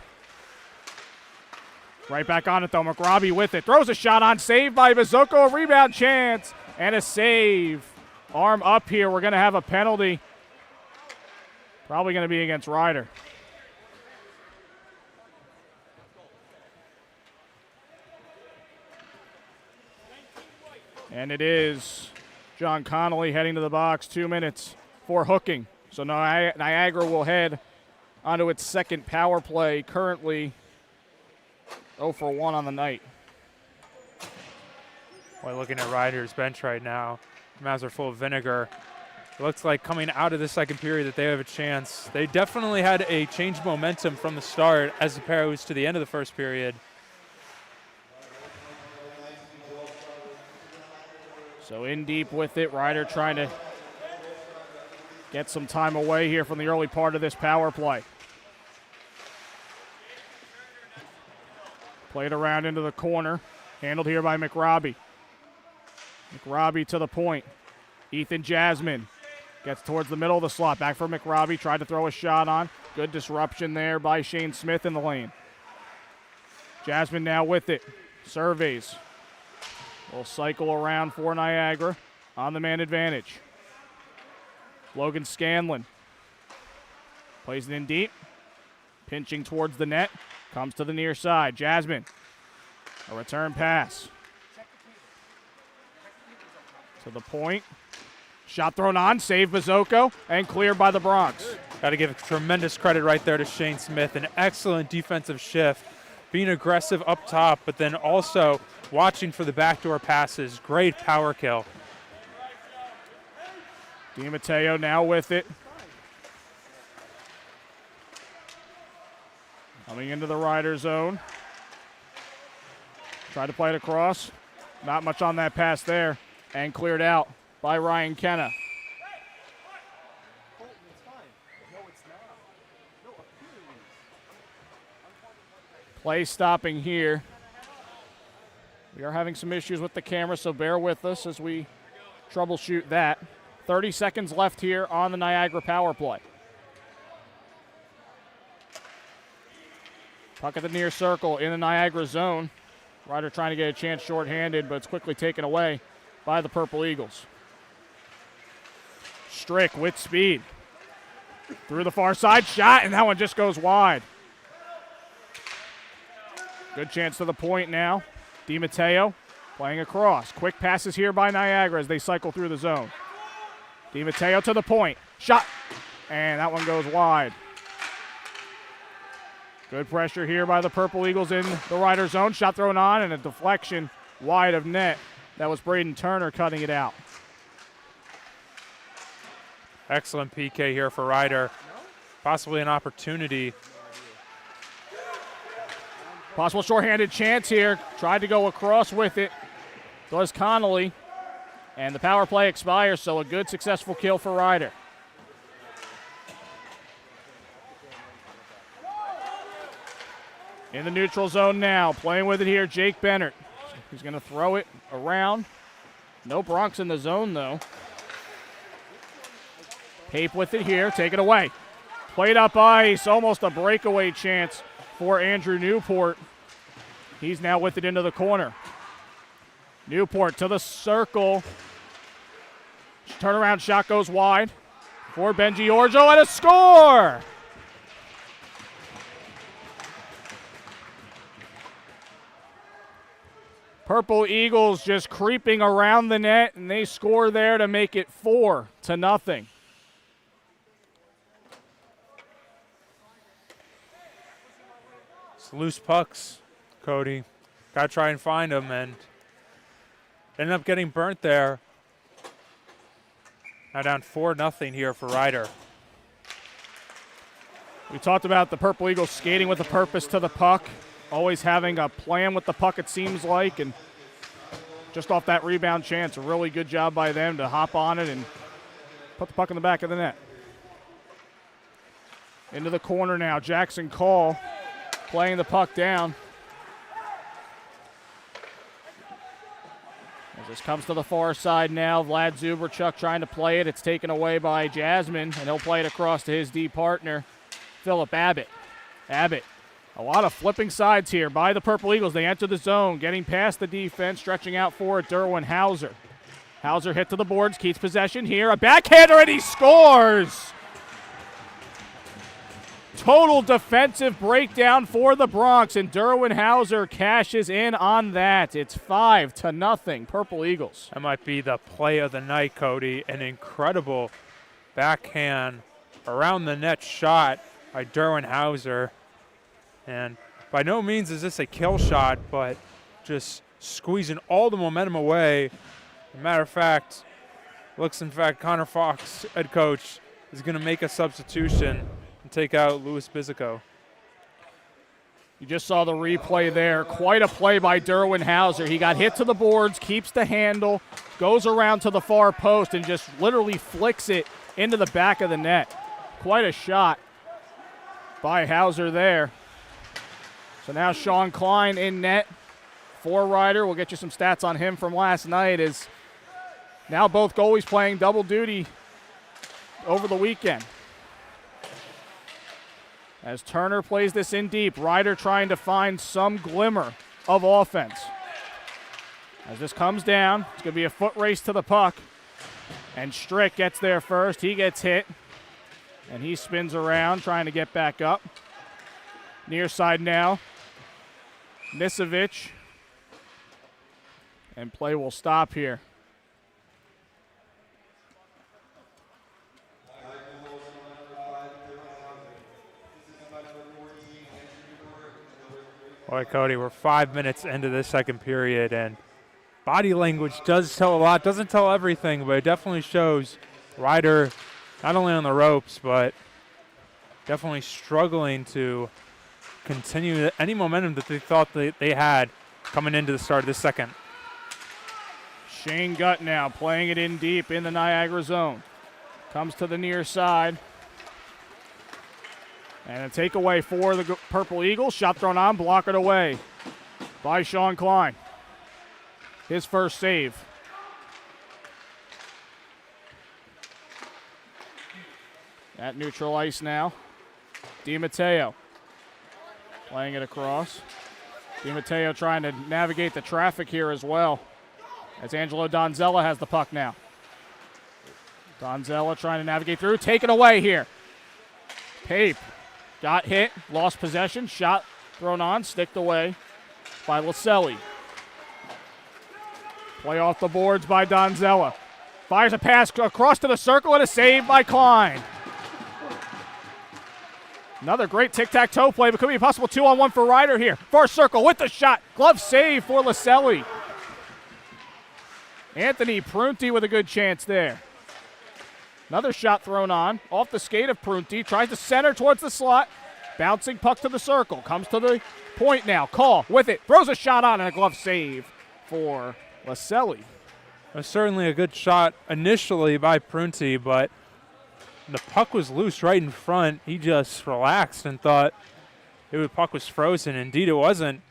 Right back on it, though. McRobbie with it. Throws a shot on. Saved by Bizocco. A rebound chance. And a save. Arm up here. We're going to have a penalty. Probably going to be against Rider. And it is John Connolly heading to the box. 2 minutes for hooking. So Niagara will head onto its second power play, currently 0 for 1 on the night. Boy, looking at Rider's bench right now, mouths are full of vinegar. It looks like coming out of the second period that they have a chance. They definitely had a change momentum from the start as opposed to the end of the first period. So in deep with it, Rider trying to get some time away here from the early part of this power play. Played around into the corner. Handled here by McRobbie. McRobbie to the point. Ethan Jasmine gets towards the middle of the slot. Back for McRobbie. Tried to throw a shot on. Good disruption there by Shane Smith in the lane. Jasmine now with it. Surveys. Will cycle around for Niagara on the man advantage. Logan Scanlon plays it in deep. Pinching towards the net. Comes to the near side. Jasmine. A return pass. To the point. Shot thrown on. Save Bizocco. And cleared by the Broncs. Got to give tremendous credit right there to Shane Smith. An excellent defensive shift. Being aggressive up top, but then also watching for the backdoor passes. Great power kill. DiMatteo now with it. Coming into the Rider zone. Tried to play it across. Not much on that pass there. And cleared out by Ryan Kenna. Play stopping here. We are having some issues with the camera, so bear with us as we troubleshoot that. 30 seconds left here on the Niagara power play. Puck at the near circle in the Niagara zone. Ryder trying to get a chance shorthanded, but it's quickly taken away by the Purple Eagles. Strick with speed. Through the far side, shot, and that one just goes wide. Good chance to the point now. DiMatteo playing across. Quick passes here by Niagara as they cycle through the zone. DiMatteo to the point. Shot, and that one goes wide. Good pressure here by the Purple Eagles in the Ryder zone. Shot thrown on and a deflection wide of net. That was Braden Turner cutting it out. Excellent PK here for Ryder. Possibly an opportunity. Possible shorthanded chance here. Tried to go across with it. Does Connolly. And the power play expires, so a good successful kill for Ryder. In the neutral zone now, playing with it here, Jake Bennett. He's going to throw it around. No Bronx in the zone, though. Pape with it here, take it away. Played up ice, almost a breakaway chance for Andrew Newport. He's now with it into the corner. Newport to the circle. Turnaround shot goes wide for Benji Orjo, and a score! Purple Eagles just creeping around the net, and they score there to make it 4-0. It's loose pucks, Cody. Got to try and find them, and ended up getting burnt there. Now down 4-0 here for Ryder. We talked about the Purple Eagles skating with a purpose to the puck, always having a plan with the puck, it seems like, and just off that rebound chance, a really good job by them to hop on it and put the puck in the back of the net. Into the corner now, Jackson Call playing the puck down. As this comes to the far side now, Vlad Zuberchuk trying to play it. It's taken away by Jasmine, and he'll play it across to his D partner, Philip Abbott. Abbott, a lot of flipping sides here by the Purple Eagles. They enter the zone, getting past the defense, stretching out for it, Derwin Hauser. Hauser hit to the boards, keeps possession here. A backhander, and he scores! Total defensive breakdown for the Bronx, and Derwin Hauser cashes in on that. It's 5-0, Purple Eagles. That might be the play of the night, Cody. An incredible backhand around the net shot by Derwin Hauser. And by no means is this a kill shot, but just squeezing all the momentum away. As a matter of fact, Connor Fox, head coach, is going to make a substitution and take out Louis Bizico. You just saw the replay there. Quite a play by Derwin Hauser. He got hit to the boards, keeps the handle, goes around to the far post, and just literally flicks it into the back of the net. Quite a shot by Hauser there. So now Sean Klein in net for Ryder. We'll get you some stats on him from last night, as now both goalies playing double duty over the weekend. As Turner plays this in deep, Ryder trying to find some glimmer of offense. As this comes down, it's going to be a foot race to the puck. And Strick gets there first. He gets hit. And he spins around trying to get back up. Near side now. Nisevic. And play will stop here. All right, Cody, we're 5 minutes into the second period, and body language does tell a lot. Doesn't tell everything, but it definitely shows Ryder not only on the ropes, but definitely struggling to continue any momentum that they thought they had coming into the start of this second. Shane Gutt now playing it in deep in the Niagara zone. Comes to the near side. And a takeaway for the Purple Eagles. Shot thrown on, blockered away by Sean Klein. His first save. At neutral ice now. DiMatteo playing it across. DiMatteo trying to navigate the traffic here as well, as Angelo Donzella has the puck now. Donzella trying to navigate through, taken away here. Pape got hit, lost possession, shot thrown on, sticked away by Laselli. Play off the boards by Donzella. Fires a pass across to the circle and a save by Klein. Another great tic-tac-toe play, but could be a possible 2-on-1 for Ryder here. Far circle with the shot. Glove save for Laselli. Anthony Prunty with a good chance there. Another shot thrown on. Off the skate of Prunty. Tries to center towards the slot. Bouncing puck to the circle. Comes to the point now. Call with it. Throws a shot on and a glove save for Laselli. It was certainly a good shot initially by Prunty, but the puck was loose right in front. He just relaxed and thought the puck was frozen. Indeed, it wasn't.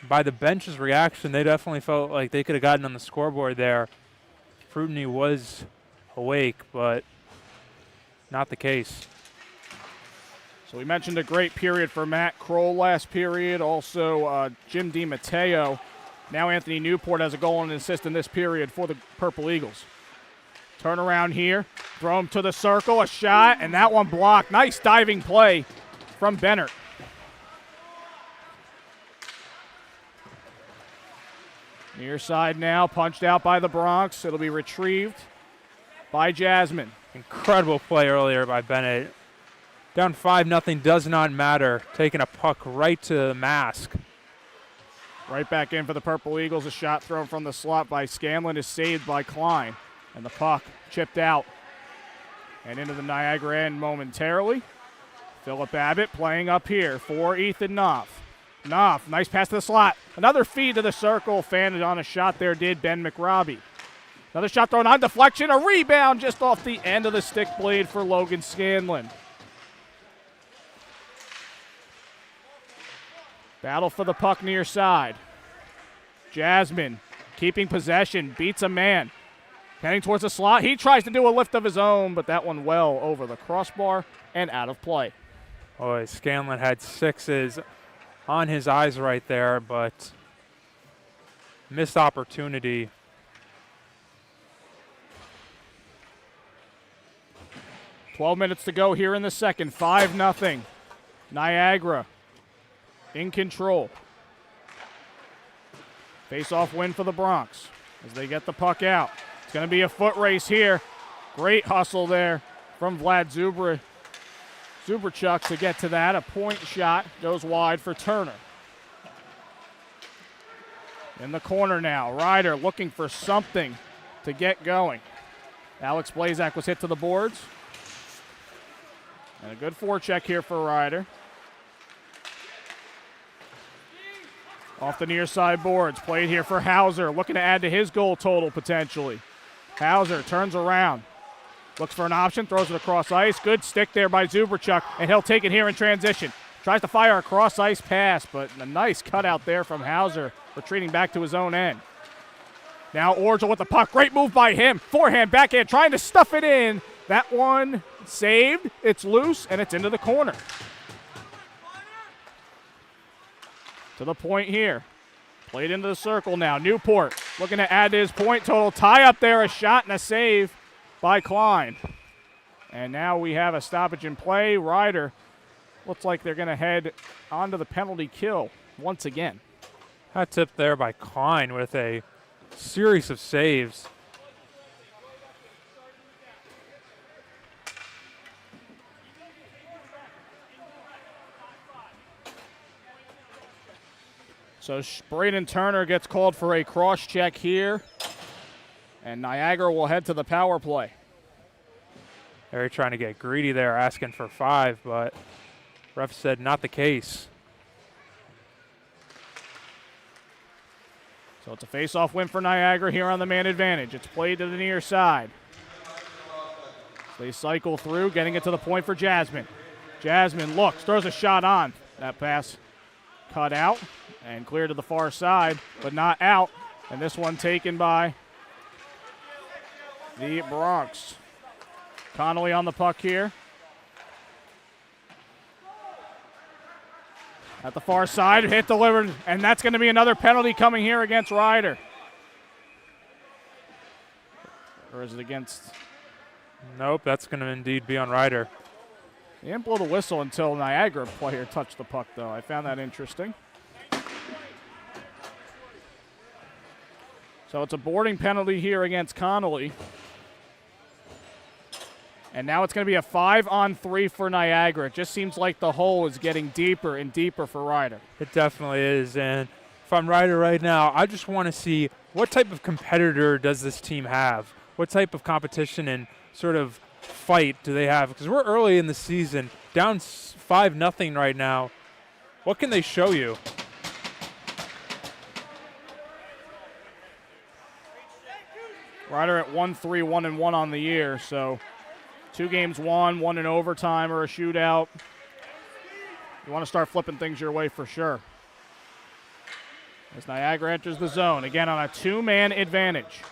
By the bench's reaction, they definitely felt like they could have gotten on the scoreboard there. Prunty was awake, but not the case. So we mentioned a great period for Matt Kroll last period. Also, Jim DiMatteo. Now Anthony Newport has a goal and an assist in this period for the Purple Eagles. Turn around here, throw him to the circle, a shot, and that one blocked. Nice diving play from Bennett. Near side now, punched out by the Bronx. It'll be retrieved by Jasmine. Incredible play earlier by Bennett. Down 5-0 does not matter. Taking a puck right to the mask. Right back in for the Purple Eagles. A shot thrown from the slot by Scanlon is saved by Klein. And the puck chipped out and into the Niagara end momentarily. Philip Abbott playing up here for Ethan Knopf. Knopf, nice pass to the slot. Another feed to the circle. Fan on a shot there did Ben McRobbie. Another shot thrown on deflection. A rebound just off the end of the stick blade for Logan Scanlon. Battle for the puck near side. Jasmine keeping possession, beats a man. Heading towards the slot. He tries to do a lift of his own, but that one well over the crossbar and out of play. Boy, Scanlon had sixes on his eyes right there, but missed opportunity. .12 minutes to go here in the second. 5-0. Niagara in control. Face-off win for the Bronx as they get the puck out. It's going to be a foot race here. Great hustle there from Vlad Zubrachuk to get to that. A point shot goes wide for Turner. In the corner now, Ryder looking for something to get going. Alex Blazak was hit to the boards. And a good forecheck here for Ryder. Off the near side boards, played here for Hauser, looking to add to his goal total potentially. Hauser turns around, looks for an option, throws it across ice. Good stick there by Zubrachuk, and he'll take it here in transition. Tries to fire a cross ice pass, but a nice cutout there from Hauser, retreating back to his own end. Now Orgel with the puck, great move by him. Forehand, backhand, trying to stuff it in. That one saved, it's loose, and it's into the corner. To the point here. Played into the circle now. Newport looking to add to his point total. Tie up there, a shot and a save by Klein. And now we have a stoppage in play. Ryder looks like they're going to head onto the penalty kill once again. That tip there by Klein with a series of saves. So Braden Turner gets called for a cross check here, and Niagara will head to the power play. They're trying to get greedy there, asking for 5, but ref said not the case. So it's a face-off win for Niagara here on the man advantage. It's played to the near side. They cycle through, getting it to the point for Jasmine. Jasmine looks, throws a shot on. That pass cut out and cleared to the far side, but not out. And this one taken by the Bronx. Connolly on the puck here. At the far side, hit delivered, and that's going to be another penalty coming here against Ryder. Or is it against? Nope, that's going to indeed be on Ryder. They didn't blow the whistle until Niagara player touched the puck, though. I found that interesting. So it's a boarding penalty here against Connolly. And now it's going to be a 5-on-3 for Niagara. It just seems like the hole is getting deeper and deeper for Ryder. It definitely is. And if I'm Ryder right now, I just want to see what type of competitor does this team have? What type of competition and sort of fight do they have? Because we're early in the season, down 5-0 right now. What can they show you? Ryder at 1-3, 1-1 on the year, so 2 games won, 1 in overtime or a shootout. You want to start flipping things your way for sure. As Niagara enters the zone, again on a 2-man advantage.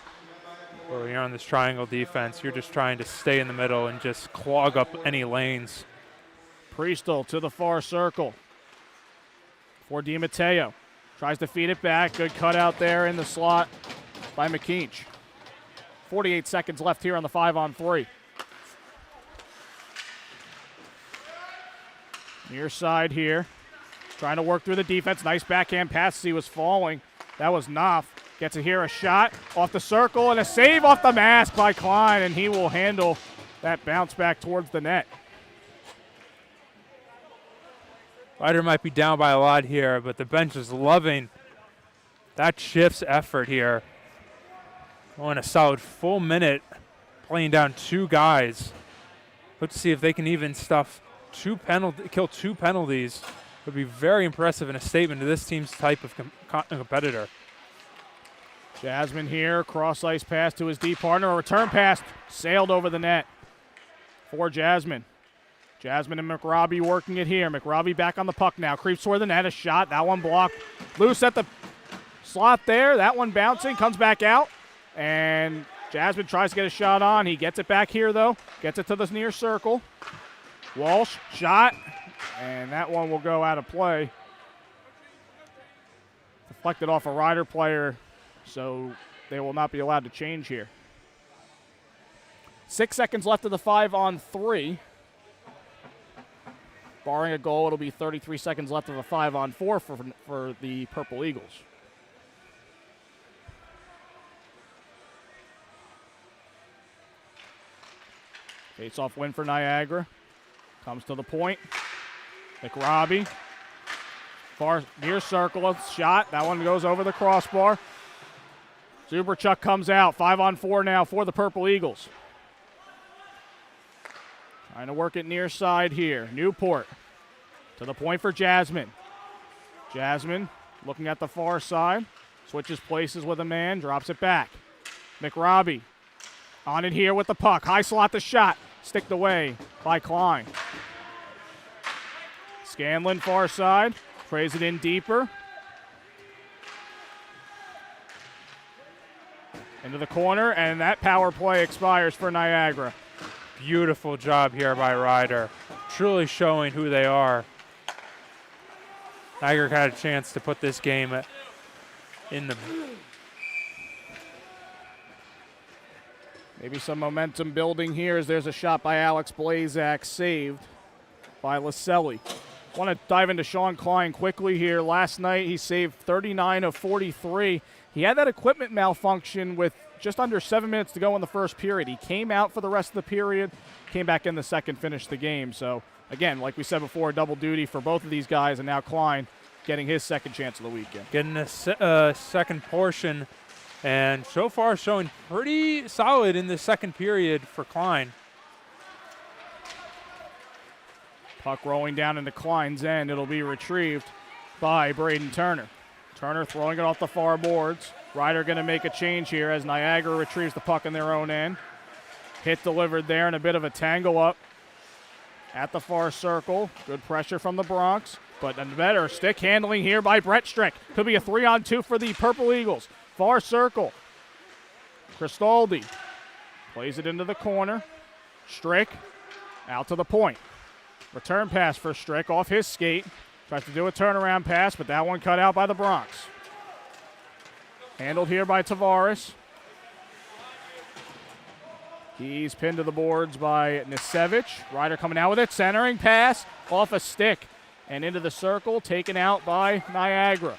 Well, when you're on this triangle defense, you're just trying to stay in the middle and just clog up any lanes. Priestel to the far circle for DiMatteo. Tries to feed it back. Good cutout there in the slot by McKeach. 48 seconds left here on the 5-on-3. Near side here. Trying to work through the defense. Nice backhand pass as he was falling. That was Knopf. Gets it here, a shot off the circle, and a save off the mask by Klein, and he will handle that bounce back towards the net. Ryder might be down by a lot here, but the bench is loving that shift's effort here. Going a solid full minute, playing down 2 guys. Let's see if they can even kill 2 penalties. Would be very impressive and a statement to this team's type of competitor. Jasmine here, cross ice pass to his D partner. A return pass sailed over the net for Jasmine. Jasmine and McRobbie working it here. McRobbie back on the puck now. Creeps toward the net. A shot. That one blocked. Loose at the slot there. That one bouncing. Comes back out. And Jasmine tries to get a shot on. He gets it back here, though. Gets it to the near circle. Walsh, shot. And that one will go out of play. Deflected off a Ryder player, so they will not be allowed to change here. 6 seconds left of the 5-on-3. Barring a goal, it'll be 33 seconds left of a 5-on-4 for the Purple Eagles. Face-off win for Niagara. Comes to the point. McRobbie. Far near circle, shot. That one goes over the crossbar. Zuberchuk comes out. 5-on-4 now for the Purple Eagles. Trying to work it near side here. Newport to the point for Jasmine. Jasmine looking at the far side. Switches places with a man. Drops it back. McRobbie on it here with the puck. High slot the shot. Sticked away by Klein. Scanlon far side. Trays it in deeper. Into the corner, and that power play expires for Niagara. Beautiful job here by Ryder. Truly showing who they are. Niagara had a chance to put this game in the... Maybe some momentum building here as there's a shot by Alex Blazak, saved by Laselli. Want to dive into Sean Klein quickly here. Last night he saved 39 of 43. He had that equipment malfunction with just under 7 minutes to go in the first period. He came out for the rest of the period, came back in the second, finished the game. So, again, like we said before, double duty for both of these guys, and now Klein getting his second chance of the weekend. Getting a second portion, and so far showing pretty solid in the second period for Klein. Puck rolling down into Klein's end. It'll be retrieved by Braden Turner. Turner throwing it off the far boards. Ryder going to make a change here as Niagara retrieves the puck in their own end. Hit delivered there and a bit of a tangle up. at the far circle. Good pressure from the Bronx, but a better stick handling here by Brett Strick. Could be a 3-on-2 for the Purple Eagles. Far circle. Cristaldi plays it into the corner. Strick out to the point. Return pass for Strick off his skate. Tries to do a turnaround pass, but that one cut out by the Bronx. Handled here by Tavares. He's pinned to the boards by Nisevich. Ryder coming out with it. Centering pass off a stick and into the circle. Taken out by Niagara.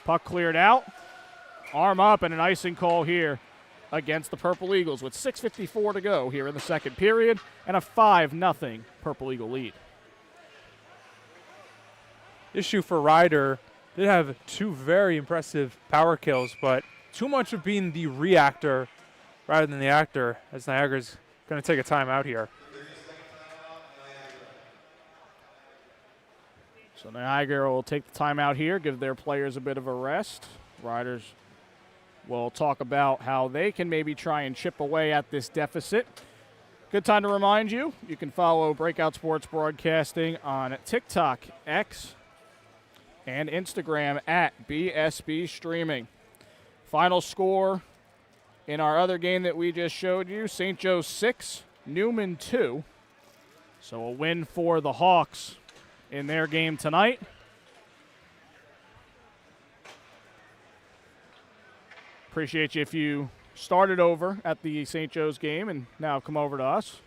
Puck cleared out. Arm up and an icing call here against the Purple Eagles with 6:54 to go here in the second period and a 5-0 Purple Eagle lead. Issue for Ryder. Did have 2 very impressive power kills, but too much of being the reactor rather than the actor, as Niagara's going to take a timeout here. So Niagara will take the timeout here, give their players a bit of a rest. Riders will talk about how they can maybe try and chip away at this deficit. Good time to remind you, you can follow Breakout Sports Broadcasting on TikTok, X, and Instagram at BSB Streaming. Final score in our other game that we just showed you, St. Joe's 6, Newman 2. So a win for the Hawks in their game tonight. Appreciate you if you started over at the St. Joe's game and now come over to us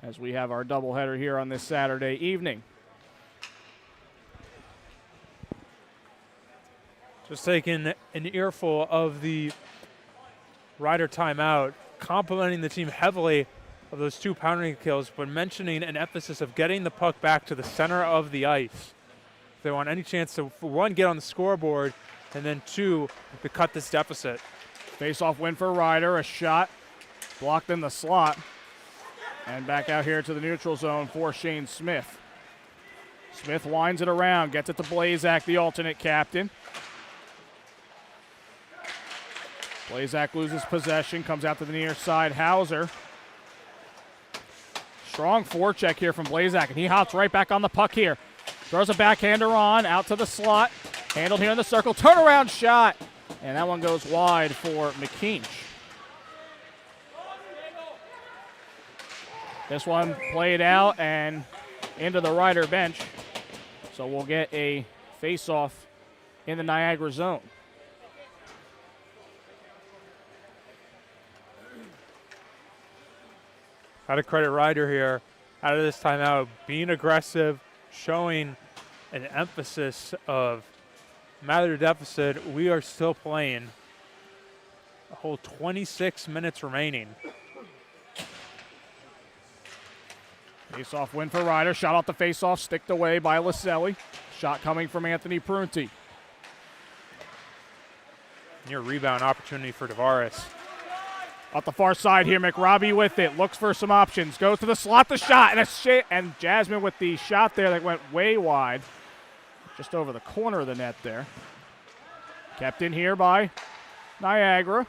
as we have our doubleheader here on this Saturday evening. Just taking an earful of the Ryder timeout, complimenting the team heavily of those 2 penalty kills, but mentioning an emphasis of getting the puck back to the center of the ice. If they want any chance to, for 1, get on the scoreboard, and then 2, to cut this deficit. Face-off win for Ryder, a shot blocked in the slot, and back out here to the neutral zone for Shane Smith. Smith winds it around, gets it to Blazak, the alternate captain. Blazak loses possession, comes out to the near side. Hauser. Strong forecheck here from Blazak, and he hops right back on the puck here. Throws a backhander on, out to the slot. Handled here in the circle. Turnaround shot, and that one goes wide for McKeach. This one played out and into the Ryder bench. So we'll get a face-off in the Niagara zone. Got to credit Ryder here out of this timeout, being aggressive, showing an emphasis of matter deficit. We are still playing. A whole 26 minutes remaining. Face-off win for Ryder. Shot off the face-off, sticked away by Laselli. Shot coming from Anthony Prunty. Near rebound opportunity for Tavares. Off the far side here, McRobbie with it. Looks for some options. Goes to the slot, the shot, and Jasmine with the shot there that went way wide. Just over the corner of the net there. Kept in here by Niagara.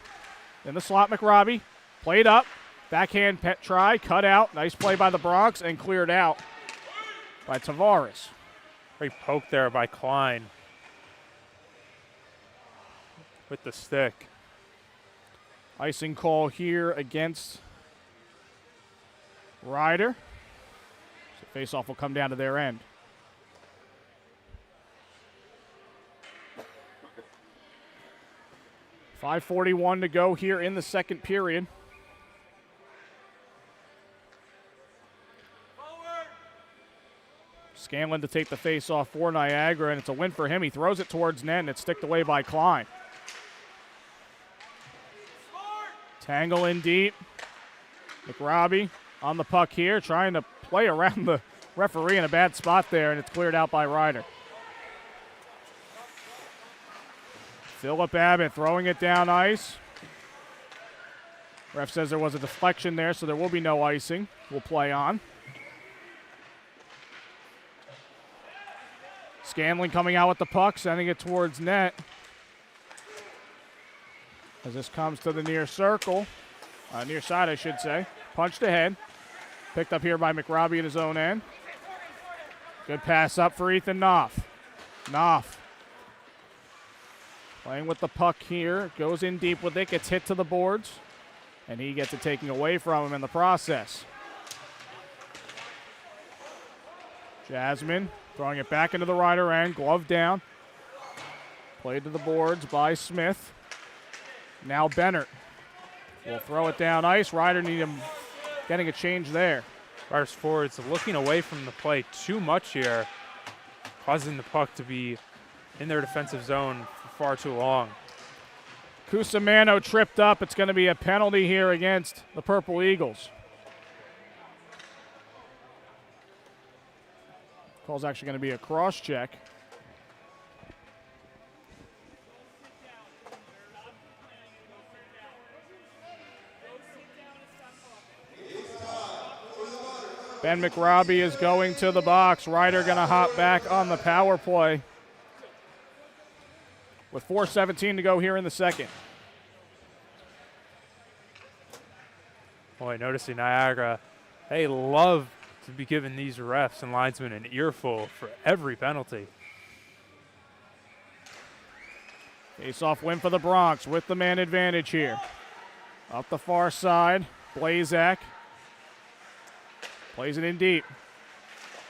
In the slot, McRobbie. Played up. Backhand pet try, cut out. Nice play by the Bronx and cleared out by Tavares. Great poke there by Klein with the stick. Icing call here against Ryder. So face-off will come down to their end. .541 to go here in the second period. Scanlon to take the face-off for Niagara, and it's a win for him. He throws it towards net, and it's sticked away by Klein. Tangle in deep. McRobbie on the puck here, trying to play around the referee in a bad spot there, and it's cleared out by Ryder. Philip Abbott throwing it down ice. Ref says there was a deflection there, so there will be no icing. We'll play on. Scanlon coming out with the puck, sending it towards net. As this comes to the near circle, near side I should say. Punched ahead. Picked up here by McRobbie at his own end. Good pass up for Ethan Knopf. Knopf playing with the puck here. Goes in deep with it. Gets hit to the boards. And he gets it taken away from him in the process. Jasmine throwing it back into the Rider end. Glove down. Played to the boards by Smith. Now Bennett will throw it down ice. Rider need him getting a change there. Riders forwards looking away from the play too much here, causing the puck to be in their defensive zone for far too long. Cusimano tripped up. It's going to be a penalty here against the Purple Eagles. Call's actually going to be a cross check. Ben McRobbie is going to the box. Ryder going to hop back on the power play with 4:17 to go here in the second. Boy, noticing Niagara, they love to be giving these refs and linesmen an earful for every penalty. Face-off win for the Bronx with the man advantage here. Up the far side, Blazak. Plays it in deep.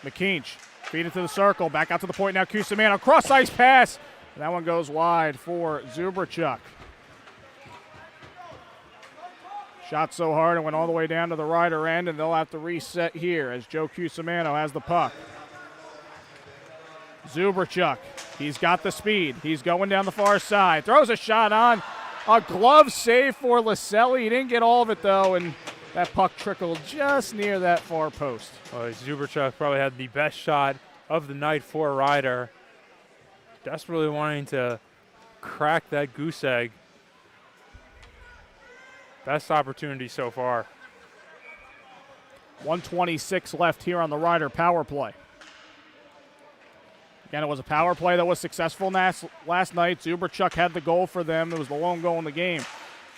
McKeach feed it to the circle. Back out to the point now. Cusimano cross-ice pass. And that one goes wide for Zubrachuk. Shot so hard and went all the way down to the Rider end, and they'll have to reset here as Joe Cusimano has the puck. Zubrachuk, he's got the speed. He's going down the far side. Throws a shot on. A glove save for Laselli. He didn't get all of it, though, and that puck trickled just near that far post. Well, Zubrachuk probably had the best shot of the night for Rider. Desperately wanting to crack that goose egg. Best opportunity so far. 1:26 left here on the Rider power play. Again, it was a power play that was successful last night. Zubrachuk had the goal for them. It was the lone goal in the game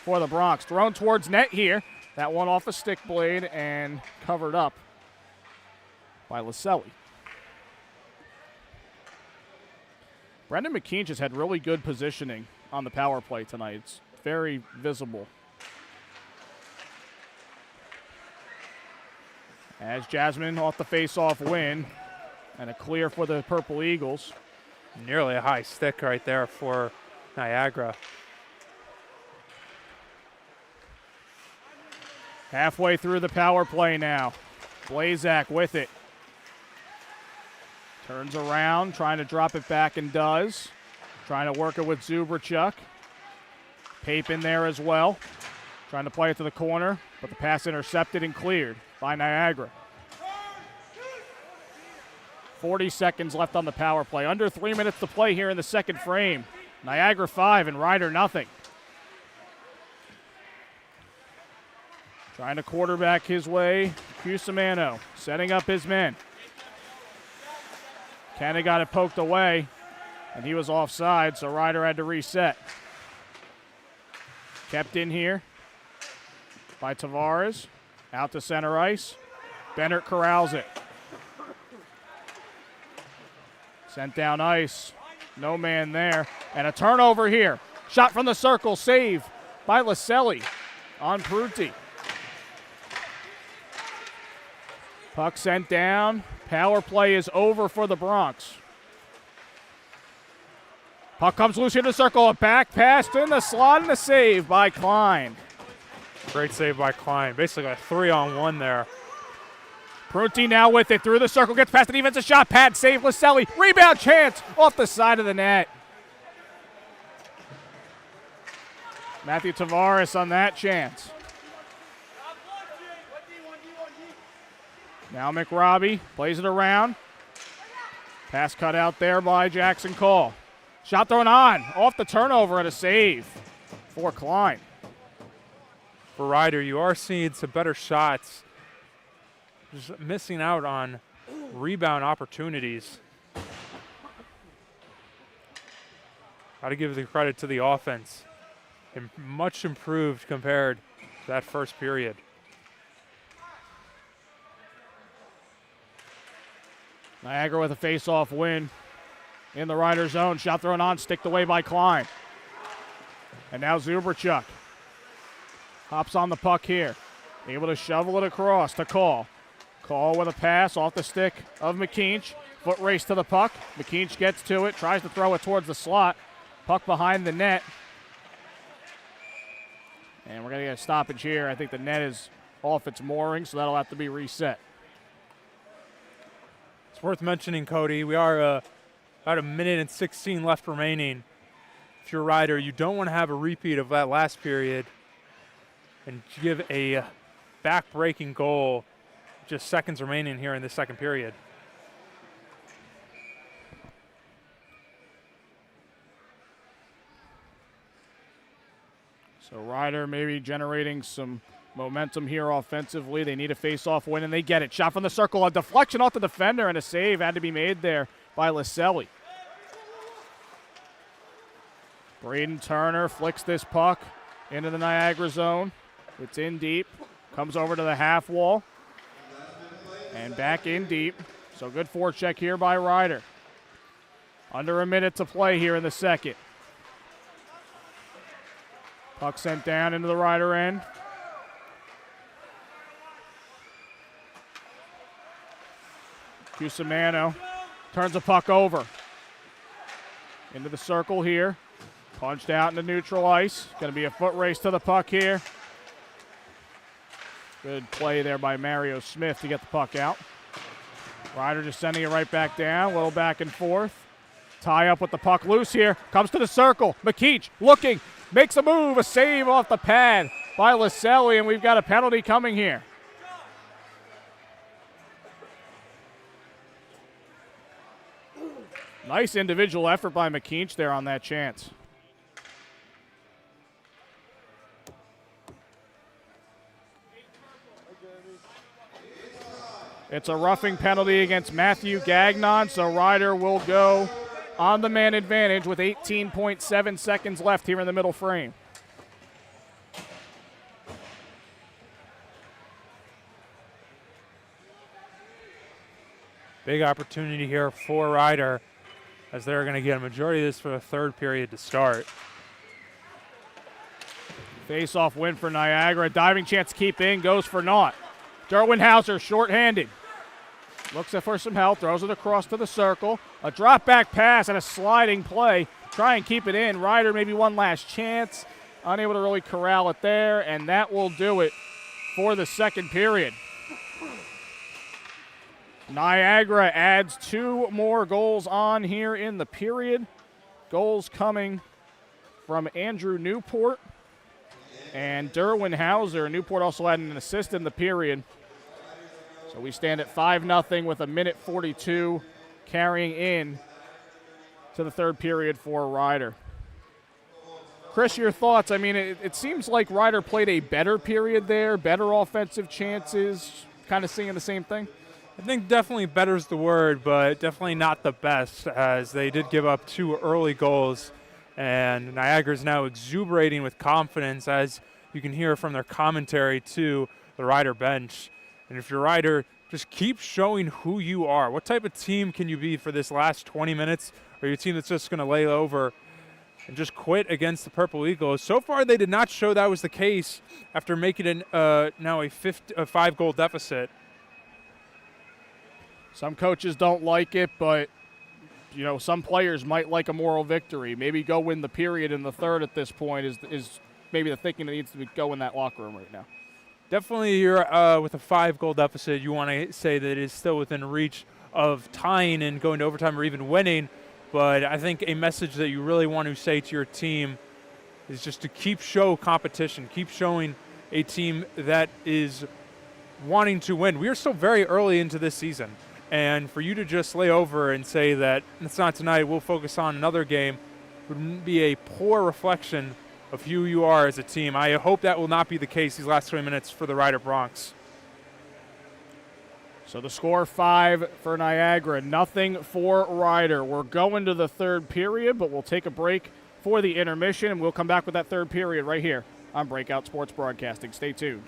for the Bronx. Thrown towards net here. That one off a stick blade and covered up by Laselli. Brendan McKeach has had really good positioning on the power play tonight. It's very visible. As Jasmine off the face-off win, and a clear for the Purple Eagles. Nearly a high stick right there for Niagara. Halfway through the power play now. Blazak with it. Turns around, trying to drop it back and does. Trying to work it with Zubrachuk. Pape in there as well. Trying to play it to the corner, but the pass intercepted and cleared by Niagara. 40 seconds left on the power play. Under 3 minutes to play here in the second frame. Niagara 5 and Rider nothing. Trying to quarterback his way. Cusimano setting up his men. Kenny got it poked away, and he was offside, so Rider had to reset. Kept in here by Tavares. Out to center ice. Bennett corrals it. Sent down ice. No man there. And a turnover here. Shot from the circle. Save by Laselli on Pruti. Puck sent down. Power play is over for the Bronx. Puck comes loose here in the circle. A back pass in the slot and a save by Klein. Great save by Klein. Basically a 3-on-1 there. Pruti now with it through the circle. Gets past the defensive shot. Pad save. Laselli. Rebound chance off the side of the net. Matthew Tavares on that chance. Now McRobbie plays it around. Pass cut out there by Jackson Cole. Shot thrown on. Off the turnover and a save for Klein. For Rider, you are seeing some better shots. Just missing out on rebound opportunities. Got to give the credit to the offense. Much improved compared to that first period. Niagara with a face-off win in the Rider zone. Shot thrown on, sticked away by Klein. And now Zuberchuk hops on the puck here. Able to shovel it across to Call. Call with a pass off the stick of McKeach. Foot race to the puck. McKeach gets to it, tries to throw it towards the slot. Puck behind the net. And we're going to get a stoppage here. I think the net is off its mooring, so that'll have to be reset. It's worth mentioning, Cody, we are about a minute and 16 left remaining. If you're a Rider, you don't want to have a repeat of that last period and give a back-breaking goal just seconds remaining here in the second period. So Rider maybe generating some momentum here offensively. They need a face-off win, and they get it. Shot from the circle, a deflection off the defender, and a save had to be made there by Liselli. Braden Turner flicks this puck into the Niagara zone. It's in deep. Comes over to the half wall. And back in deep. So good forecheck here by Rider. Under a minute to play here in the second. Puck sent down into the Rider end. Cusimano turns the puck over. Into the circle here. Punched out into neutral ice. Going to be a foot race to the puck here. Good play there by Mario Smith to get the puck out. Rider just sending it right back down. A little back and forth. Tie up with the puck loose here. Comes to the circle. McKeach looking. Makes a move. A save off the pad by Liselli, and we've got a penalty coming here. Nice individual effort by McKeach there on that chance. It's a roughing penalty against Matthew Gagnon, so Rider will go on the man advantage with 18.7 seconds left here in the middle frame. Big opportunity here for Rider, as they're going to get a majority of this for the third period to start. Face-off win for Niagara. Diving chance to keep in, goes for naught. Derwin Hauser shorthanded. Looks for some help, throws it across to the circle. A drop-back pass and a sliding play. Try and keep it in. Rider maybe one last chance. Unable to really corral it there, and that will do it for the second period. Niagara adds 2 more goals on here in the period. Goals coming from Andrew Newport and Derwin Hauser. Newport also had an assist in the period. So we stand at 5-0 with a minute 42 carrying in to the third period for Rider. Chris, your thoughts? I mean, it seems like Rider played a better period there, better offensive chances, kind of seeing the same thing? I think definitely better is the word, but definitely not the best, as they did give up 2 early goals. And Niagara's now exuberating with confidence, as you can hear from their commentary to the Rider bench. And if you're Rider, just keep showing who you are. What type of team can you be for this last 20 minutes? Or your team that's just going to lay over and just quit against the Purple Eagles? So far, they did not show that was the case after making now a 5-goal deficit. Some coaches don't like it, but you know, some players might like a moral victory. Maybe go win the period in the third at this point is maybe the thinking that needs to go in that locker room right now. Definitely, you're with a 5-goal deficit, you want to say that it is still within reach of tying and going to overtime or even winning. But I think a message that you really want to say to your team is just to keep show competition, keep showing a team that is wanting to win. We are still very early into this season, and for you to just lay over and say that it's not tonight, we'll focus on another game, would be a poor reflection of who you are as a team. I hope that will not be the case these last 20 minutes for the Rider Bronx. So the score 5 for Niagara, nothing for Rider. We're going to the third period, but we'll take a break for the intermission, and we'll come back with that third period right here on Breakout Sports Broadcasting. Stay tuned.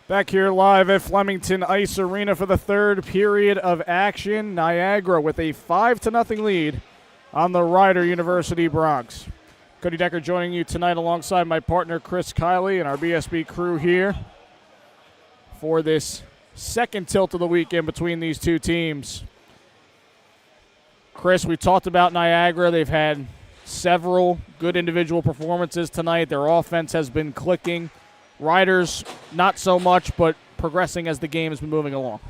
Back here live at Flemington Ice Arena for the third period of action. Niagara with a 5-0 lead on the Rider University Broncs. Cody Decker joining you tonight alongside my partner Chris Kiley and our BSB crew here for this second tilt of the weekend between these two teams. Chris, we talked about Niagara. They've had several good individual performances tonight. Their offense has been clicking. Riders, not so much, but progressing as the game has been moving along.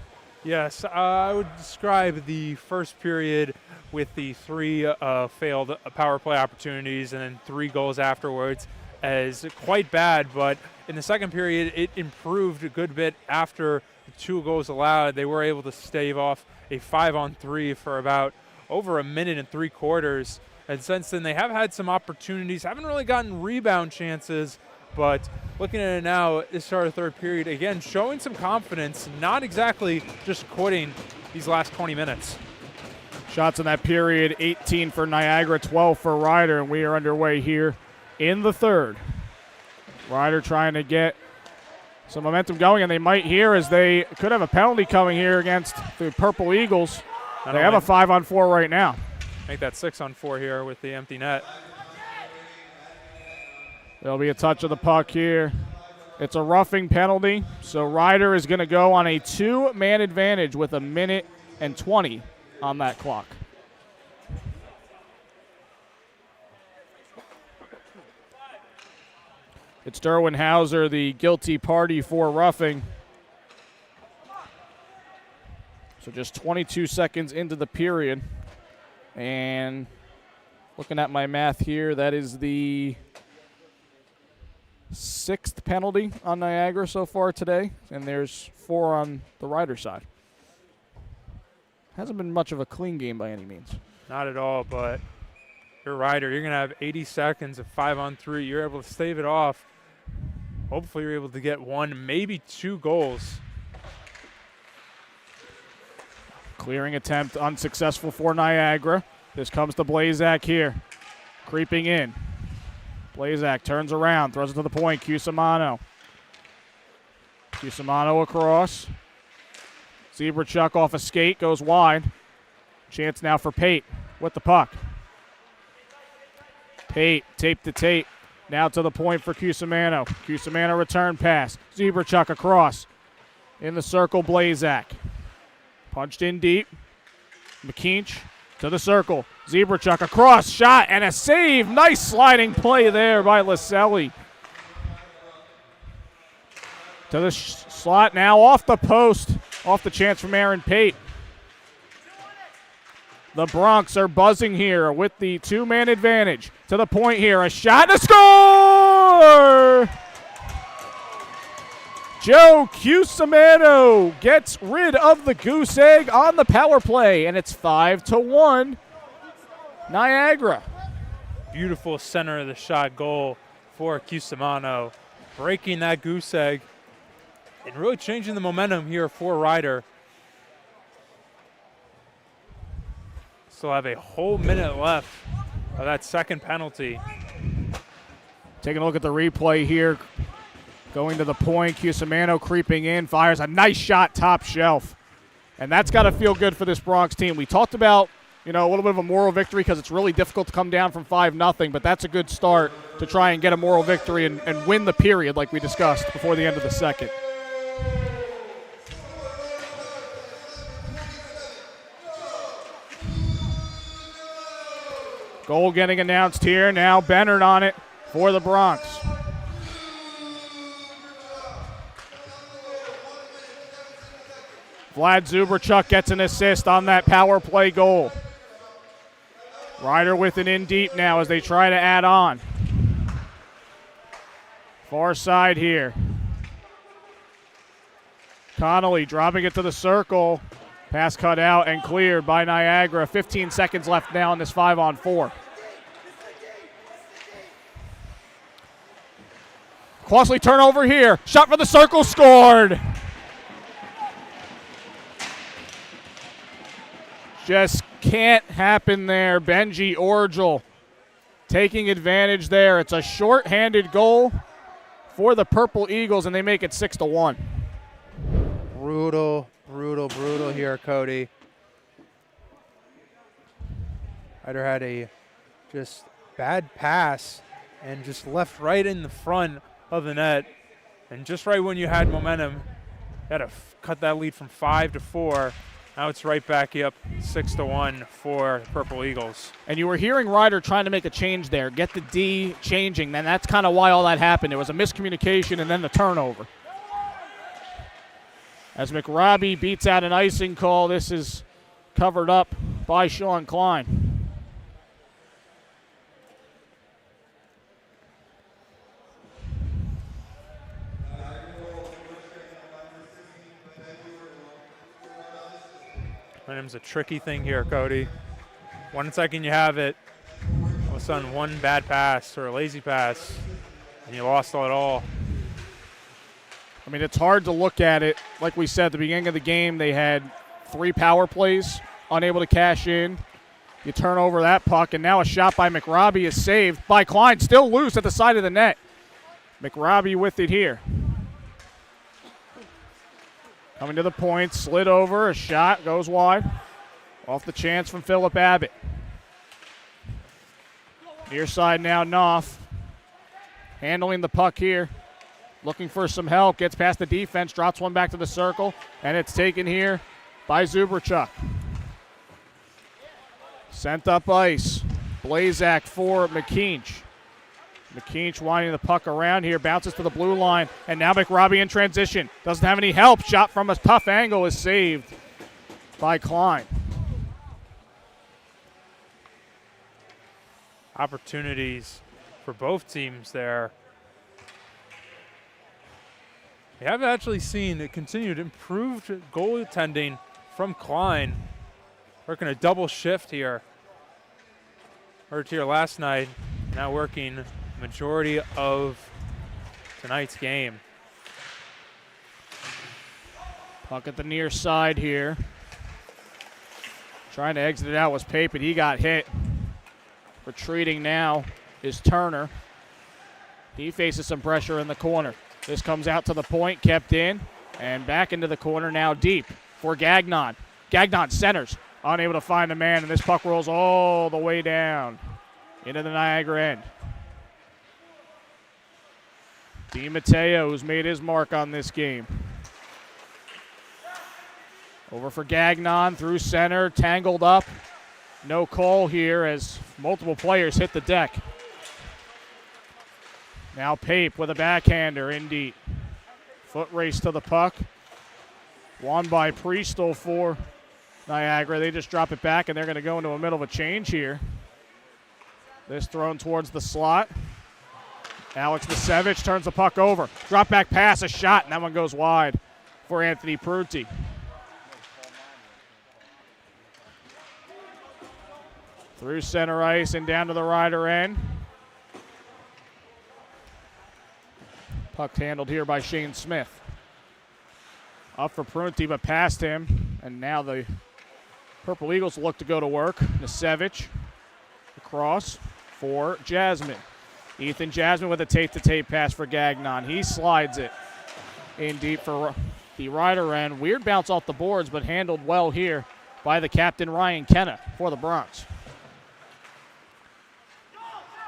Yes, I would describe the first period with the 3 failed power play opportunities and then 3 goals afterwards as quite bad, but in the second period it improved a good bit after the 2 goals allowed. They were able to stave off a 5-on-3 for about over a minute and 3 quarters, and since then they have had some opportunities, haven't really gotten rebound chances, but looking at it now, this start of the third period, again, showing some confidence, not exactly just quitting these last 20 minutes. Shots in that period, 18 for Niagara, 12 for Rider, and we are underway here in the third. Rider trying to get some momentum going, and they might here as they could have a penalty coming here against the Purple Eagles. They have a 5-on-4 right now. Make that 6-on-4 here with the empty net. There'll be a touch of the puck here. It's a roughing penalty, so Rider is going to go on a 2-man advantage with a minute and 20 on that clock. It's Derwin Hauser, the guilty party for roughing. So just 22 seconds into the period. And looking at my math here, that is the 6th penalty on Niagara so far today, and there's 4 on the Rider side. Hasn't been much of a clean game by any means. Not at all, but you're Rider. You're going to have 80 seconds of 5-on-3. You're able to stave it off. Hopefully you're able to get 1, maybe 2 goals. Clearing attempt unsuccessful for Niagara. This comes to Blazak here, creeping in. Blazak turns around, throws it to the point. Cusimano across. Zebrachuk off a skate, goes wide. Chance now for Pate with the puck. Pate, tape to tape. Now to the point for Cusimano. Cusimano return pass. Zebrachuk across. In the circle, Blazak. Punched in deep. McKeach to the circle. Zebrachuk across, shot, and a save. Nice sliding play there by Laselli. To the slot now, off the post. Off the chance from Aaron Pate. The Broncs are buzzing here with the 2-man advantage. To the point here, a shot and a score! Joe Cusimano gets rid of the goose egg on the power play, and it's 5-1 Niagara. Beautiful center of the shot goal for Cusimano, breaking that goose egg and really changing the momentum here for Rider. Still have a whole minute left of that second penalty. Taking a look at the replay here. Going to the point, Cusimano creeping in, fires a nice shot top shelf. And that's got to feel good for this Broncs team. We talked about, a little bit of a moral victory because it's really difficult to come down from 5-0, but that's a good start to try and get a moral victory and win the period like we discussed before the end of the second. Goal getting announced here. Now Bennett on it for the Broncs. Vlad Zubrachuk gets an assist on that power play goal. Rider with it in deep now as they try to add on. Far side here. Connolly dropping it to the circle. Pass cut out and cleared by Niagara. 15 seconds left now in this 5-on-4. Costly turnover here. Shot for the circle, scored. Just can't happen there. Benji Orgel taking advantage there. It's a short-handed goal for the Purple Eagles, and they make it 6-1. brutal here, Cody. Ryder had a just bad pass and just left right in the front of the net. And just right when you had momentum, you had to cut that lead from 5 to 4. Now it's right back up 6-1 for the Purple Eagles. And you were hearing Ryder trying to make a change there, get the D changing. Then that's kind of why all that happened. It was a miscommunication and then the turnover. As McRobbie beats out an icing call, this is covered up by Sean Klein. Momentum's a tricky thing here, Cody. 1 second you have it, all of a sudden one bad pass or a lazy pass, and you lost it all. I mean, it's hard to look at it. Like we said, at the beginning of the game, they had 3 power plays, unable to cash in. You turn over that puck, and now a shot by McRobbie is saved by Klein, still loose at the side of the net. McRobbie with it here. Coming to the point, slid over, a shot, goes wide. Off the chance from Philip Abbott. Near side now, Knopf. Handling the puck here. Looking for some help, gets past the defense, drops one back to the circle, and it's taken here by Zuberchuk. Sent up ice. Blazak for McKeach. McKeach winding the puck around here, bounces to the blue line, and now McRobbie in transition. Doesn't have any help. Shot from a tough angle is saved by Klein. Opportunities for both teams there. We have actually seen a continued improved goaltending from Klein. Working a double shift here. Worked here last night, now working majority of tonight's game. Puck at the near side here. Trying to exit it out was Pape, but he got hit. Retreating now is Turner. He faces some pressure in the corner. This comes out to the point, kept in, and back into the corner now deep for Gagnon. Gagnon centers, unable to find a man, and this puck rolls all the way down into the Niagara end. Di Matteo, who's made his mark on this game. Over for Gagnon, through center, tangled up. No call here as multiple players hit the deck. Now Pape with a backhander in deep. Foot race to the puck. Won by Priestl for Niagara. They just drop it back, and they're going to go into the middle of a change here. This thrown towards the slot. Alex Nisevich turns the puck over. Drop back pass, a shot, and that one goes wide for Anthony Prunty. Through center ice and down to the Ryder end. Puck handled here by Shane Smith. Up for Prunty, but past him. And now the Purple Eagles look to go to work. Nisevich across for Jasmine. Ethan Jasmine with a tape-to-tape pass for Gagnon. He slides it in deep for the Ryder end. Weird bounce off the boards, but handled well here by the captain, Ryan Kenna, for the Bronx.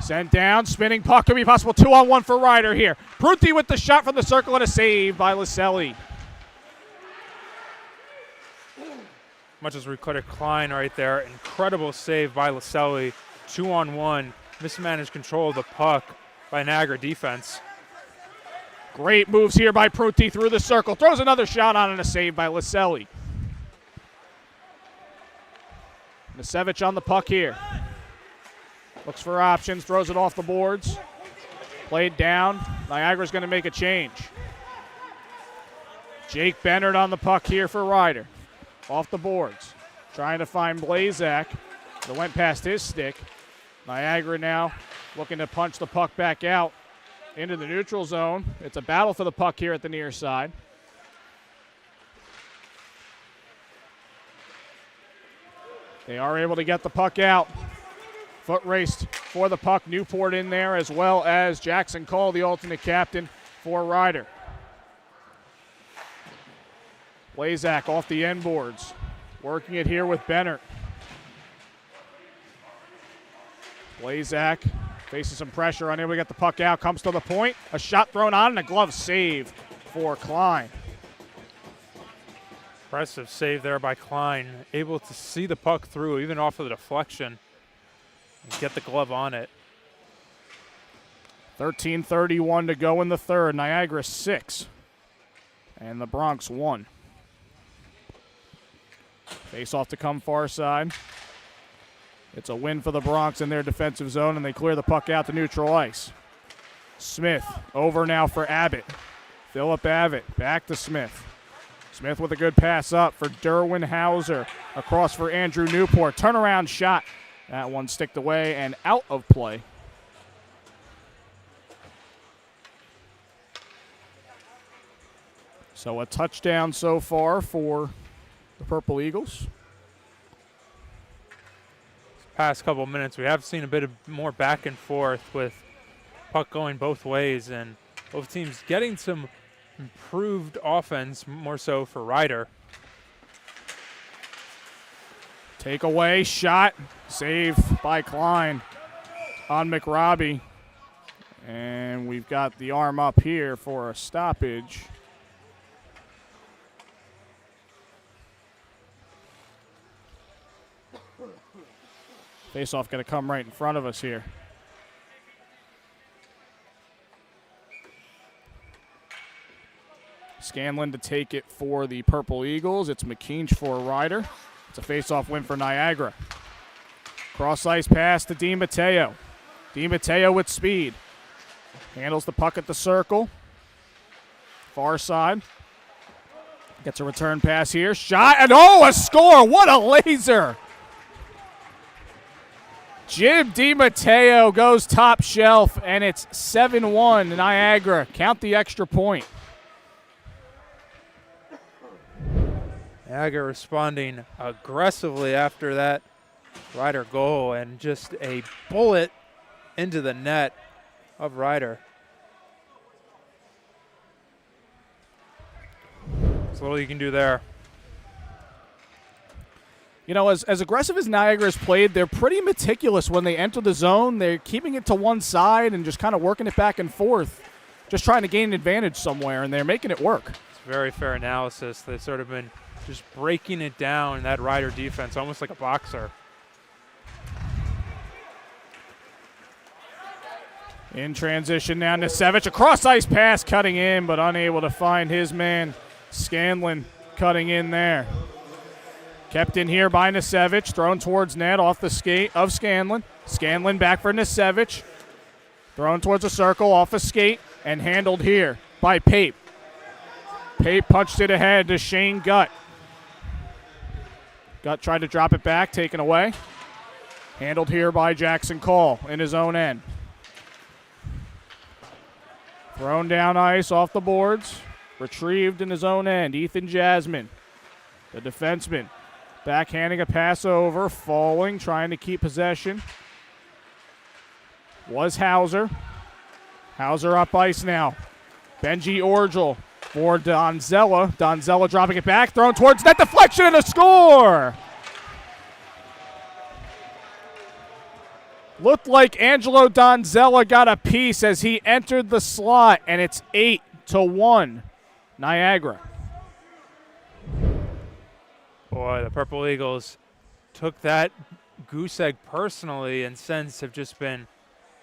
Sent down, spinning puck, could be possible 2-on-1 for Ryder here. Prunty with the shot from the circle and a save by Laselli. Much as we credit Klein right there, incredible save by Laselli. 2-on-1. Mismanaged control of the puck by Niagara defense. Great moves here by Prunty through the circle. Throws another shot on and a save by Laselli. Nisevich on the puck here. Looks for options, throws it off the boards. Played down. Niagara's going to make a change. Jake Bennett on the puck here for Ryder. Off the boards. Trying to find Blazak. That went past his stick. Niagara now looking to punch the puck back out into the neutral zone. It's a battle for the puck here at the near side. They are able to get the puck out. Foot raced for the puck. Newport in there, as well as Jackson Cole, the alternate captain for Ryder. Blazak off the end boards. Working it here with Bennert. Blazak facing some pressure, unable to get the puck out, comes to the point. A shot thrown on and a glove save for Klein. Impressive save there by Klein. Able to see the puck through, even off of the deflection, and get the glove on it. 13:31 to go in the third. Niagara 6 and the Bronx 1. Face off to come far side. It's a win for the Bronx in their defensive zone, and they clear the puck out to neutral ice. Smith over now for Abbott. Philip Abbott back to Smith. Smith with a good pass up for Derwin Hauser. Across for Andrew Newport. Turnaround shot. That one sticked away and out of play. So a touchdown so far for the Purple Eagles. Past couple minutes, we have seen a bit of more back and forth with puck going both ways, and both teams getting some improved offense, more so for Ryder. Takeaway shot, save by Klein on McRobbie. And we've got the arm up here for a stoppage. Face-off going to come right in front of us here. Scanlon to take it for the Purple Eagles. It's McKeanch for Ryder. It's a face-off win for Niagara. Cross-ice pass to DiMatteo. DiMatteo with speed. Handles the puck at the circle. Far side. Gets a return pass here. Shot, and oh, a score! What a laser! Jim DiMatteo goes top shelf, and it's 7-1 Niagara. Count the extra point. Niagara responding aggressively after that Ryder goal, and just a bullet into the net of Ryder. There's little you can do there. You know, as aggressive as Niagara has played, they're pretty meticulous when they enter the zone. They're keeping it to one side and just kind of working it back and forth, just trying to gain an advantage somewhere, and they're making it work. It's very fair analysis. They've sort of been just breaking it down, that Ryder defense, almost like a boxer. In transition now, Nicevich, a cross-ice pass cutting in, but unable to find his man. Scanlon cutting in there. Kept in here by Nicevich, thrown towards net off the skate of Scanlon. Scanlon back for Nicevich. Thrown towards the circle off a skate and handled here by Pape. Pape punched it ahead to Shane Gutt. Gutt tried to drop it back, taken away. Handled here by Jackson Call in his own end. Thrown down ice off the boards. Retrieved in his own end. Ethan Jasmine, the defenseman, backhanding a pass over, falling, trying to keep possession. Was Hauser. Hauser up ice now. Benji Orgel for Donzella. Donzella dropping it back, thrown towards net, deflection, and a score! Looked like Angelo Donzella got a piece as he entered the slot, and it's 8-1 Niagara. Boy, the Purple Eagles took that goose egg personally, and since have just been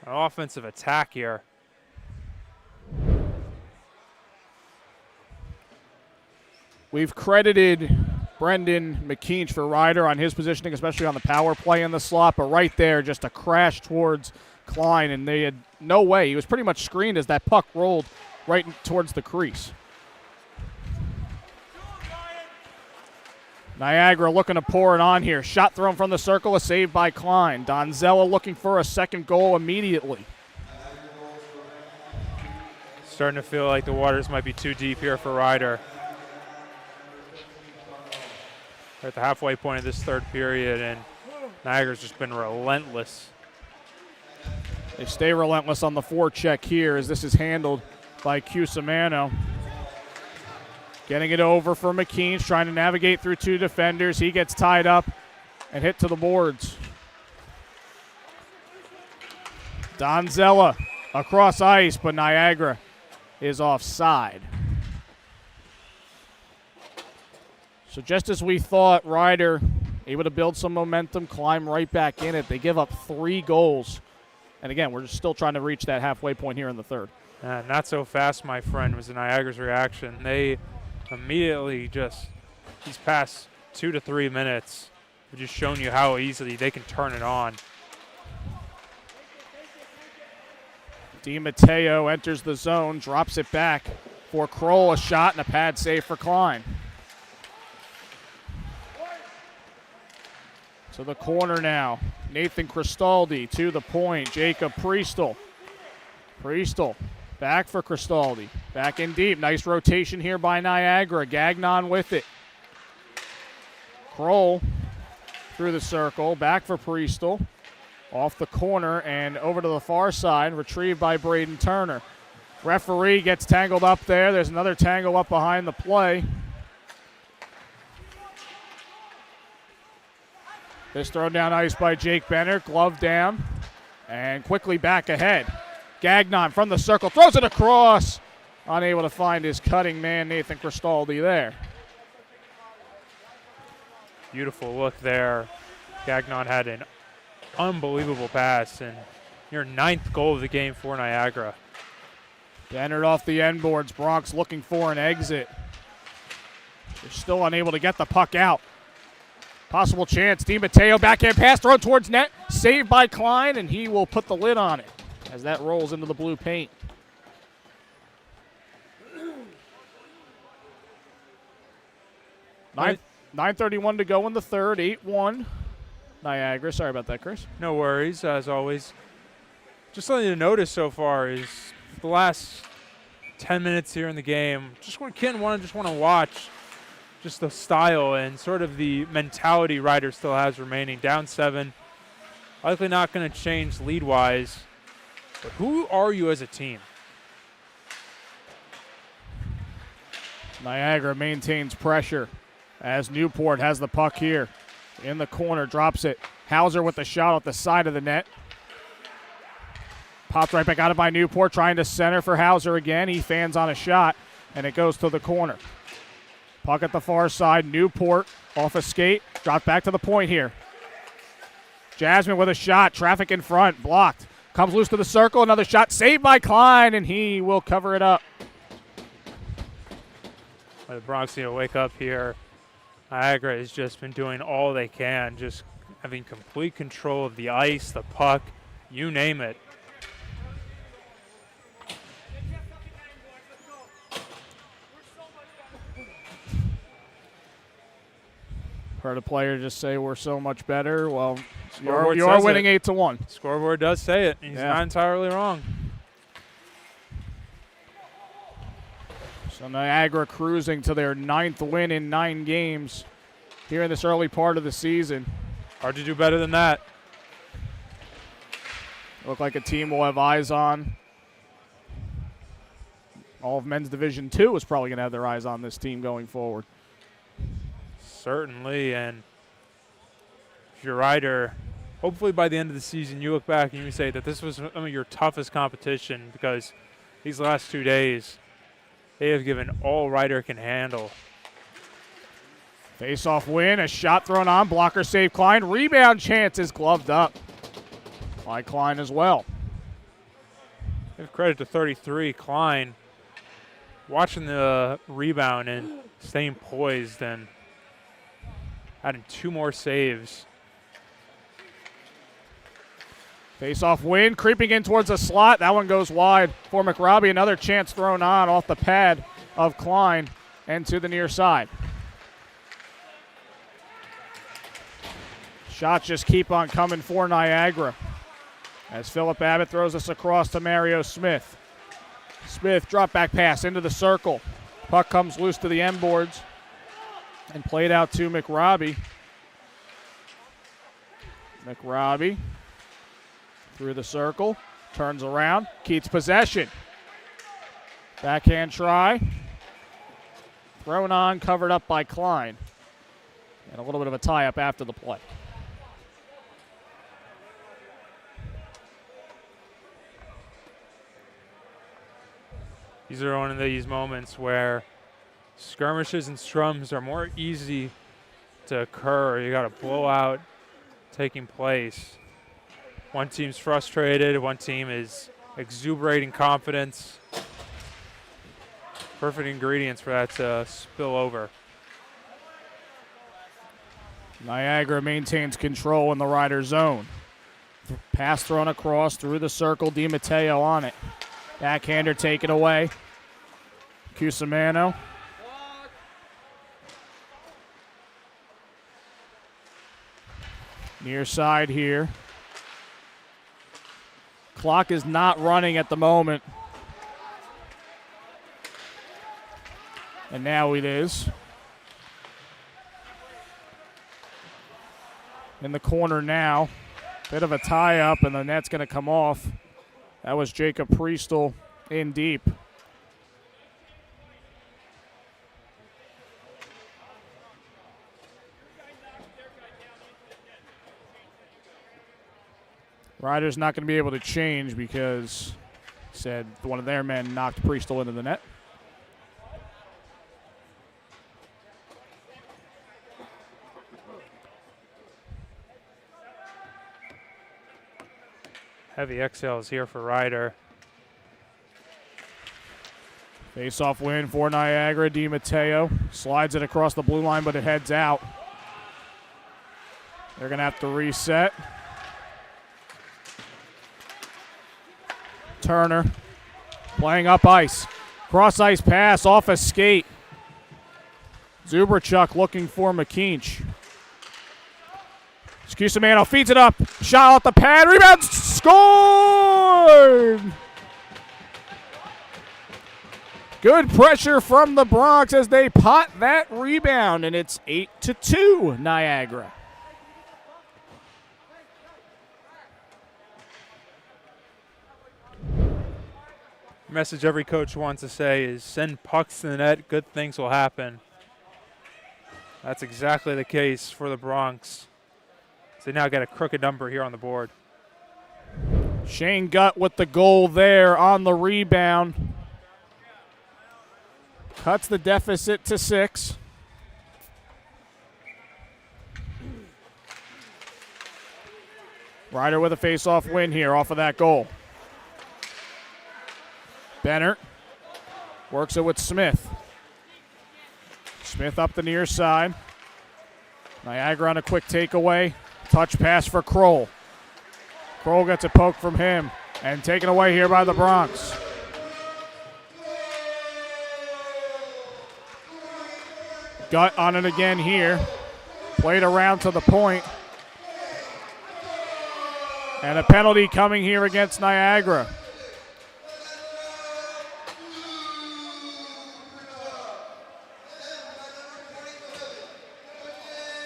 an offensive attack here. We've credited Brendan McKeanch for Ryder on his positioning, especially on the power play in the slot, but right there, just a crash towards Klein, and they had no way. He was pretty much screened as that puck rolled right towards the crease. Niagara looking to pour it on here. Shot thrown from the circle, a save by Klein. Donzella looking for a second goal immediately. Starting to feel like the waters might be too deep here for Ryder. We're at the halfway point of this third period, and Niagara's just been relentless. They stay relentless on the forecheck here as this is handled by Cusimano. Getting it over for McKean's, trying to navigate through two defenders. He gets tied up and hit to the boards. Donzella across ice, but Niagara is offside. So just as we thought, Ryder able to build some momentum, climb right back in it. They give up 3 goals. And again, we're just still trying to reach that halfway point here in the third. Not so fast, my friend, was the Niagara's reaction. They immediately these past 2 to 3 minutes, have just shown you how easily they can turn it on. DiMatteo enters the zone, drops it back for Kroll, a shot and a pad save for Klein. To the corner now. Nathan Cristaldi to the point. Jacob Priestel. Priestel back for Cristaldi. Back in deep. Nice rotation here by Niagara. Gagnon with it. Kroll through the circle. Back for Priestel. Off the corner and over to the far side. Retrieved by Braden Turner. Referee gets tangled up there. There's another tangle up behind the play. This thrown down ice by Jake Benner, glove down, and quickly back ahead. Gagnon from the circle, throws it across. Unable to find his cutting man, Nathan Cristaldi, there. Beautiful look there. Gagnon had an unbelievable pass, and your 9th goal of the game for Niagara. Benner off the end boards. Bronx looking for an exit. They're still unable to get the puck out. Possible chance. DiMatteo backhand pass thrown towards net. Saved by Klein, and he will put the lid on it as that rolls into the blue paint. Right. 9:31 to go in the third. 8-1 Niagara. Sorry about that, Chris. No worries, as always. Just something to notice so far is the last 10 minutes here in the game. Just want to watch just the style and sort of the mentality Ryder still has remaining. Down 7. Likely not going to change lead-wise. But who are you as a team? Niagara maintains pressure as Newport has the puck here. In the corner, drops it. Hauser with the shot off the side of the net. Popped right back out of by Newport, trying to center for Hauser again. He fans on a shot, and it goes to the corner. Puck at the far side. Newport off a skate. Dropped back to the point here. Jasmine with a shot. Traffic in front. Blocked. Comes loose to the circle. Another shot. Saved by Klein, and he will cover it up. The Bronx need to wake up here. Niagara has just been doing all they can, just having complete control of the ice, the puck, you name it. Heard a player just say we're so much better. Well, Scoreboard you are says winning it. 8-1. Scoreboard does say it. He's Yeah. not entirely wrong. So Niagara cruising to their 9th win in 9 games here in this early part of the season. Hard to do better than that. Look like a team we'll have eyes on. All of men's Division 2 is probably going to have their eyes on this team going forward. Certainly, and if you're Ryder, hopefully by the end of the season you look back and you say that this was some of your toughest competition, because these last 2 days they have given all Ryder can handle. Face-off win, a shot thrown on, blocker save Klein. Rebound chance is gloved up by Klein as well. Give credit to 33, Klein, watching the rebound and staying poised and adding 2 more saves. Face-off win, creeping in towards the slot. That one goes wide for McRobbie. Another chance thrown on off the pad of Klein and to the near side. Shots just keep on coming for Niagara as Philip Abbott throws us across to Mario Smith. Smith, drop back pass into the circle. Puck comes loose to the end boards and played out to McRobbie. McRobbie through the circle, turns around, keeps possession. Backhand try. Thrown on, covered up by Klein. And a little bit of a tie-up after the play. These are one of these moments where skirmishes and scrums are more easy to occur. You got a blowout taking place. One team's frustrated, one team is exuberating confidence. Perfect ingredients for that to spill over. Niagara maintains control in the Rider zone. Pass thrown across through the circle. DiMatteo on it. Backhander taken away. Cusimano. Near side here. Clock is not running at the moment. And now it is. In the corner now. Bit of a tie-up, and the net's going to come off. That was Jacob Priestel in deep. Riders not going to be able to change because said one of their men knocked Priestel into the net. Heavy exhales here for Ryder. Face-off win for Niagara. DiMatteo slides it across the blue line, but it heads out. They're going to have to reset. Turner playing up ice. Cross-ice pass off a skate. Zuberchuk looking for McKeach. Cusimano feeds it up. Shot off the pad. Rebound. Scored! Good pressure from the Bronx as they pot that rebound, and it's 8-2 Niagara. Message every coach wants to say is send pucks to the net, good things will happen. That's exactly the case for the Bronx. So they now got a crooked number here on the board. Shane Gutt with the goal there on the rebound. Cuts the deficit to 6. Ryder with a face-off win here off of that goal. Bennert works it with Smith. Smith up the near side. Niagara on a quick takeaway. Touch pass for Kroll. Kroll gets a poke from him and taken away here by the Bronx. Gutt on it again here. Played around to the point. And a penalty coming here against Niagara.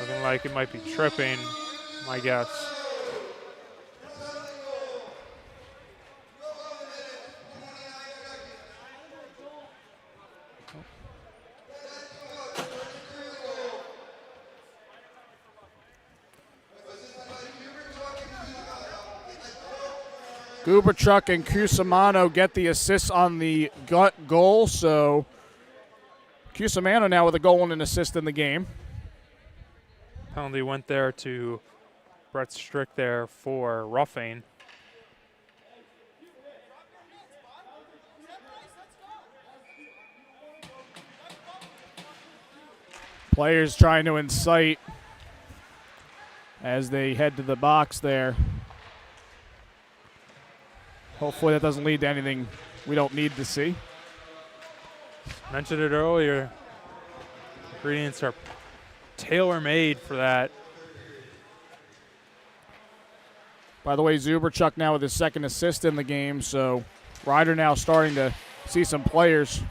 Looking like it might be tripping, my guess. Guberchuk and Cusimano get the assists on the Gutt goal, so Cusimano now with a goal and an assist in the game. Penalty went there to Brett Strick there for roughing. Players trying to incite as they head to the box there. Hopefully that doesn't lead to anything we don't need to see. Mentioned it earlier. Ingredients are tailor-made for that. By the way, Zuberchuk now with his second assist in the game, so Ryder now starting to see some players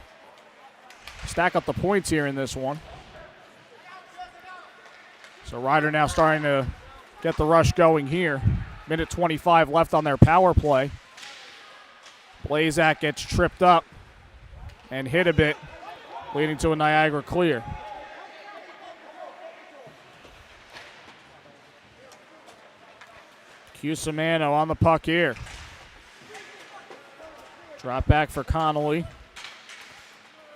stack up the points here in this one. So Ryder now starting to get the rush going here. Minute 25 left on their power play. Blazak gets tripped up and hit a bit leading to a Niagara clear. Cusimano on the puck here. Drop back for Connolly.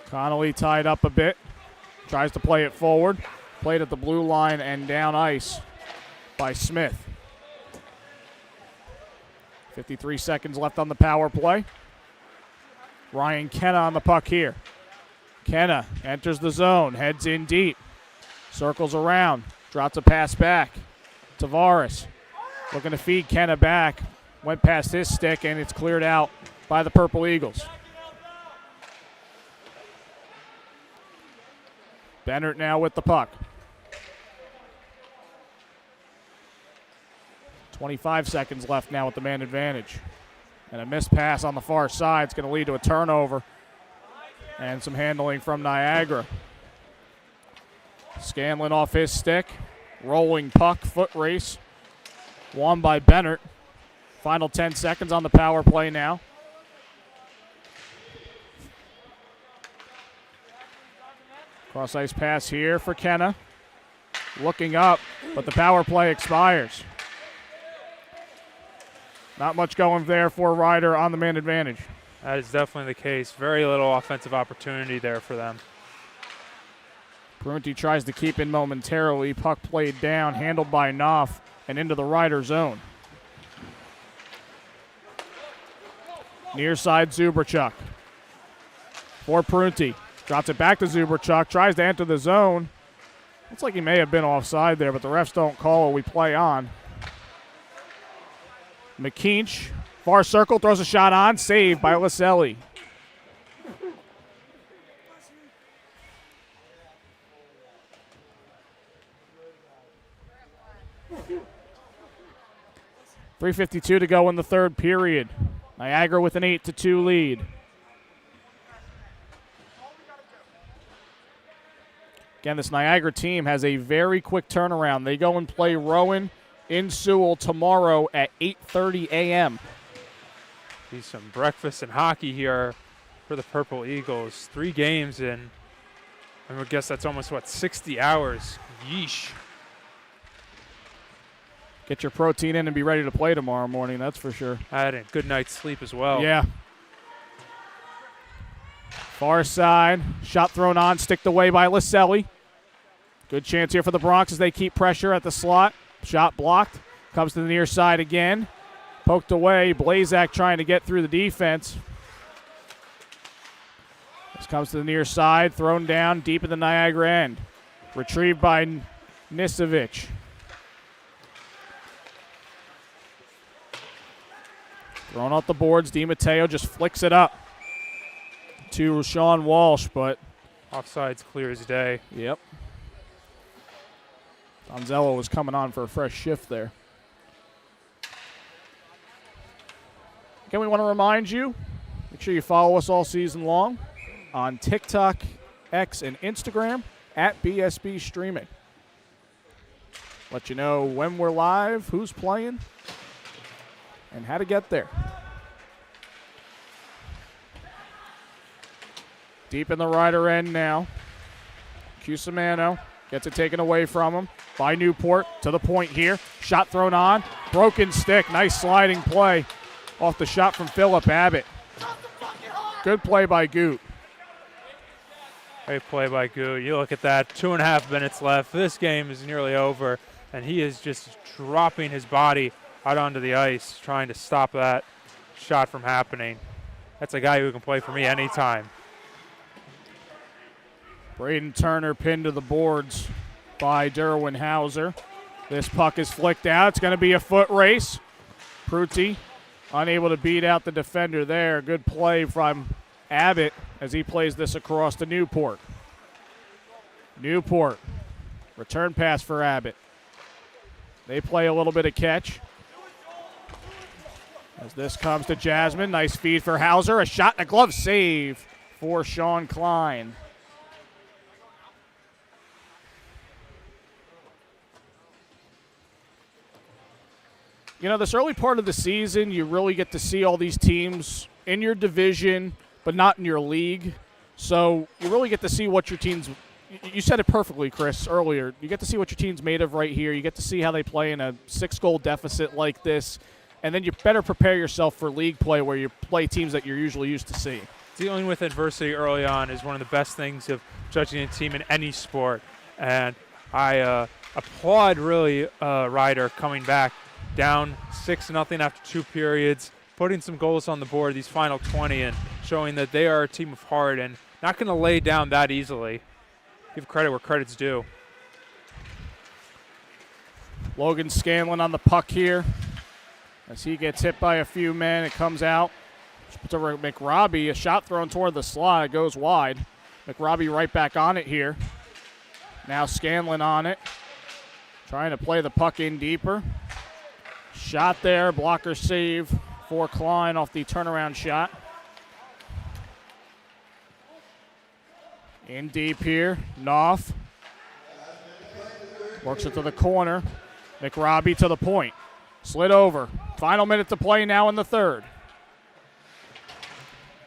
Connolly tied up a bit. Tries to play it forward. Played at the blue line and down ice by Smith. 53 seconds left on the power play. Ryan Kenna on the puck here. Kenna enters the zone, heads in deep. Circles around, drops a pass back. Tavares looking to feed Kenna back. Went past his stick, and it's cleared out by the Purple Eagles. Bennett now with the puck. 25 seconds left now with the man advantage. And a missed pass on the far side is going to lead to a turnover and some handling from Niagara. Scanlon off his stick. Rolling puck, foot race. Won by Bennett. Final 10 seconds on the power play now. Cross ice pass here for Kenna. Looking up, but the power play expires. Not much going there for Ryder on the man advantage. That is definitely the case. Very little offensive opportunity there for them. Prunty tries to keep in momentarily. Puck played down, handled by Knopf, and into the Ryder zone. Near side, Zuberchuk. For Prunty. Drops it back to Zuberchuk. Tries to enter the zone. Looks like he may have been offside there, but the refs don't call it. We play on. McKeach, far circle, throws a shot on. Saved by Laselli. .352 to go in the third period. Niagara with an 8-2 lead. Again, this Niagara team has a very quick turnaround. They go and play Rowan in Sewell tomorrow at 8:30 a.m. Be some breakfast and hockey here for the Purple Eagles. 3 games in, I would guess that's almost, 60 hours. Yeesh. Get your protein in and be ready to play tomorrow morning, that's for sure. I had a good night's sleep as well. Yeah. Far side, shot thrown on, sticked away by Laselli. Good chance here for the Bronx as they keep pressure at the slot. Shot blocked, comes to the near side again. Poked away, Blazak trying to get through the defense. This comes to the near side, thrown down deep in the Niagara end. Retrieved by Nisevic. Thrown off the boards, DiMatteo just flicks it up to Sean Walsh, but Offside's clear as day. yep. Donzello was coming on for a fresh shift there. Again, we want to remind you, make sure you follow us all season long on TikTok, X, and Instagram at BSB Streaming. Let you know when we're live, who's playing, and how to get there. Deep in the Ryder end now. Cusimano gets it taken away from him by Newport to the point here. Shot thrown on. Broken stick. Nice sliding play off the shot from Philip Abbott. Good play by Goot. Great play by Goo. You look at that, 2.5 minutes left. This game is nearly over, and he is just dropping his body out onto the ice, trying to stop that shot from happening. That's a guy who can play for me anytime. Braden Turner pinned to the boards by Derwin Hauser. This puck is flicked out. It's going to be a foot race. Prunty unable to beat out the defender there. Good play from Abbott as he plays this across to Newport. Newport. Return pass for Abbott. They play a little bit of catch. As this comes to Jasmine. Nice feed for Hauser. A shot and a glove save for Sean Klein. You know, this early part of the season, you really get to see all these teams in your division, but not in your league. So you really get to see what your team's – you said it perfectly, Chris, earlier. You get to see what your team's made of right here. You get to see how they play in a 6-goal deficit like this. And then you better prepare yourself for league play where you play teams that you're usually used to seeing. Dealing with adversity early on is one of the best things of judging a team in any sport. And I applaud, really, Ryder coming back down 6-0 after 2 periods, putting some goals on the board these final 20 and showing that they are a team of heart and not going to lay down that easily. Give credit where credit's due. Logan Scanlon on the puck here. As he gets hit by a few men, it comes out. Puts over McRobbie, a shot thrown toward the slot. It goes wide. McRobbie right back on it here. Now Scanlon on it. Trying to play the puck in deeper. Shot there, blocker save for Klein off the turnaround shot. In deep here, Knopf. Works it to the corner. McRobbie to the point. Slid over. Final minute to play now in the third.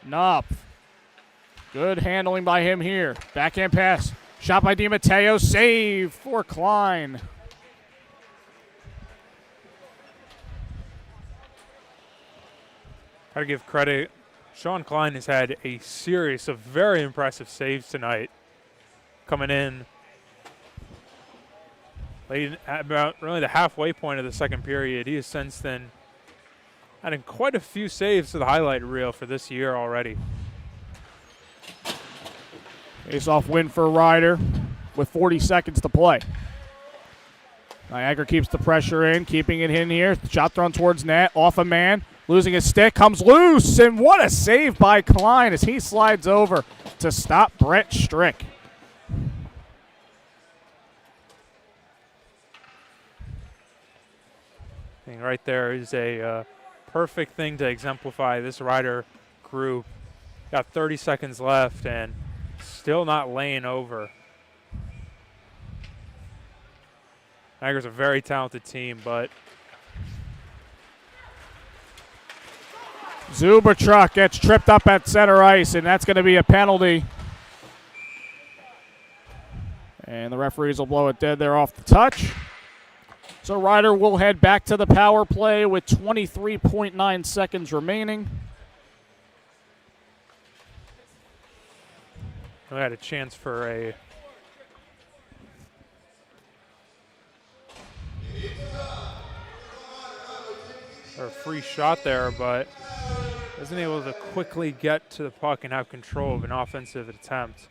Knopf. Good handling by him here. Backhand pass. Shot by DiMatteo. Save for Klein. Got to give credit. Sean Klein has had a series of very impressive saves tonight. Coming in late at about really the halfway point of the second period. He has since then added quite a few saves to the highlight reel for this year already. Face-off win for Ryder with 40 seconds to play. Niagara keeps the pressure in, keeping it in here. Shot thrown towards net, off a man. Losing his stick, comes loose, and what a save by Klein as he slides over to stop Brett Strick. I think right there is a perfect thing to exemplify this Ryder group. Got 30 seconds left and still not laying over. Niagara's a very talented team, but Zubertruck gets tripped up at center ice, and that's going to be a penalty. And the referees will blow it dead there off the touch. So Ryder will head back to the power play with 23.9 seconds remaining. We had a chance for a free shot there, but wasn't able to quickly get to the puck and have control of an offensive attempt.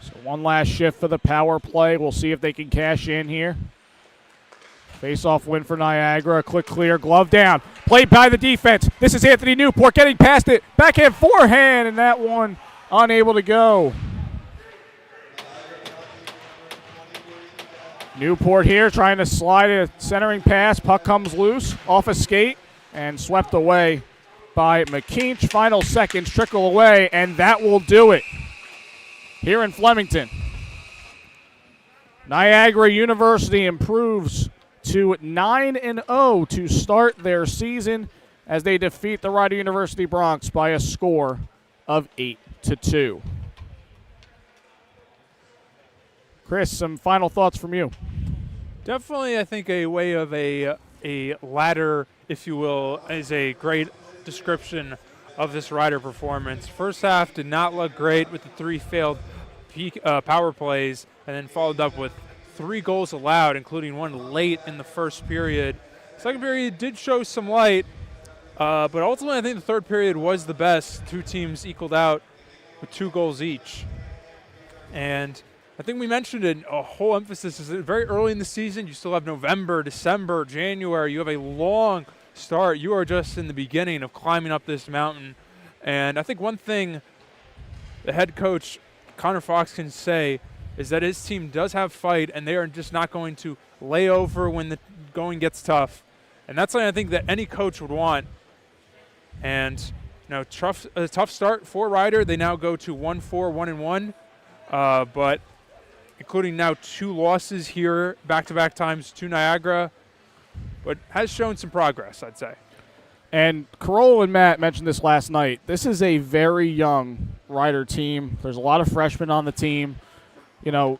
So one last shift for the power play. We'll see if they can cash in here. Face-off win for Niagara. A quick clear, glove down. Played by the defense. This is Anthony Newport getting past it. Backhand forehand, and that one unable to go. Newport here trying to slide a centering pass. Puck comes loose off a skate and swept away by McKeach. Final seconds trickle away, and that will do it here in Flemington. Niagara University improves to 9-0 to start their season as they defeat the Rider University Bronx by a score of 8-2. Chris, some final thoughts from you. Definitely, I think a way of a ladder, if you will, is a great description of this Ryder performance. First half did not look great with the 3 failed power plays, and then followed up with 3 goals allowed, including one late in the first period. Second period did show some light, but ultimately I think the third period was the best. 2 teams equaled out with 2 goals each. And I think we mentioned it, a whole emphasis is that very early in the season. You still have November, December, January. You have a long start. You are just in the beginning of climbing up this mountain. And I think one thing the head coach, Connor Fox, can say is that his team does have fight, and they are just not going to lay over when the going gets tough. And that's something I think that any coach would want. And a tough start for Ryder. They now go to 1-4, 1-1. But including now 2 losses here, back-to-back times to Niagara, but has shown some progress, I'd say. And Corolla and Matt mentioned this last night. This is a very young Rider team. There's a lot of freshmen on the team. You know,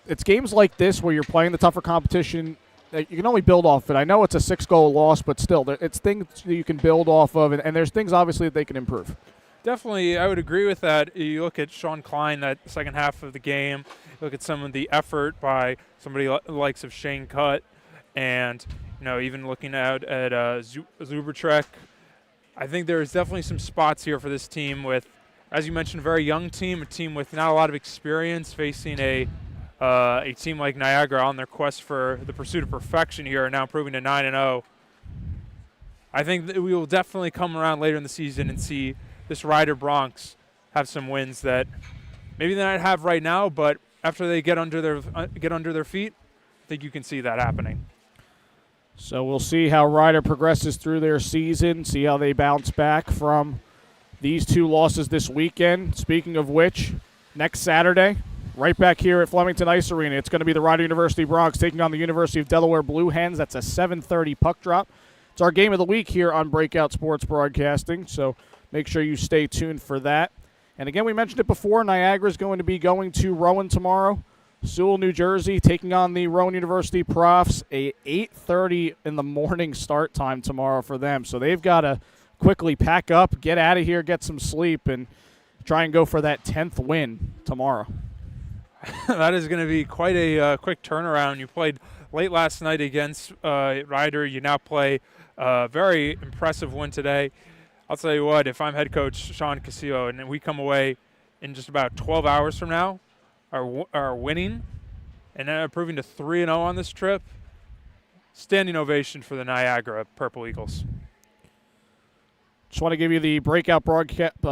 it's games like this where you're playing the tougher competition that you can only build off it. I know it's a 6-goal loss, but still, it's things that you can build off of, and there's things obviously that they can improve. Definitely, I would agree with that. You look at Sean Klein, that second half of the game. Look at some of the effort by somebody likes of Shane Cutt, and even looking at Zubertrek. I think there's definitely some spots here for this team with, as you mentioned, a very young team, a team with not a lot of experience facing a team like Niagara on their quest for the pursuit of perfection here, and now improving to 9-0. I think that we will definitely come around later in the season and see this Rider Bronx have some wins that maybe they don't have right now, but after they get under their feet, I think you can see that happening. So we'll see how Rider progresses through their season, see how they bounce back from these 2 losses this weekend. Speaking of which, next Saturday, right back here at Flemington Ice Arena, it's going to be the Rider University Bronx taking on the University of Delaware Blue Hens. That's a 7:30 puck drop. It's our game of the week here on Breakout Sports Broadcasting, so make sure you stay tuned for that. And again, we mentioned it before, Niagara is going to be going to Rowan tomorrow. Sewell, New Jersey, taking on the Rowan University Profs, a 8:30 in the morning start time tomorrow for them. So they've got to quickly pack up, get out of here, get some sleep, and try and go for that 10th win tomorrow. That is going to be quite a quick turnaround. You played late last night against Rider. You now play a very impressive win today. I'll tell you what, if I'm head coach Sean Casillo and we come away in just about 12 hours from now, are winning and improving to 3-0 on this trip, standing ovation for the Niagara Purple Eagles. Just want to give you the breakout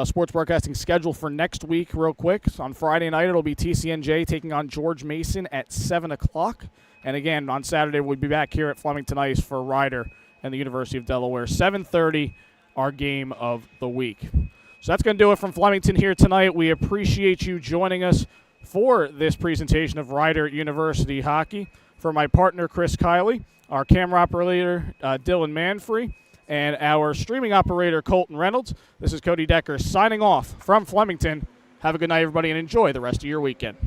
sports broadcasting schedule for next week real quick. So on Friday night, it'll be TCNJ taking on George Mason at 7 o'clock. And again, on Saturday, we'll be back here at Flemington Ice for Rider and the University of Delaware. 7:30, our game of the week. So that's going to do it from Flemington here tonight. We appreciate you joining us for this presentation of Rider University Hockey. For my partner, Chris Kiley, our camera operator, Dylan Manfrey, and our streaming operator, Colton Reynolds, this is Cody Decker signing off from Flemington. Have a good night, everybody, and enjoy the rest of your weekend.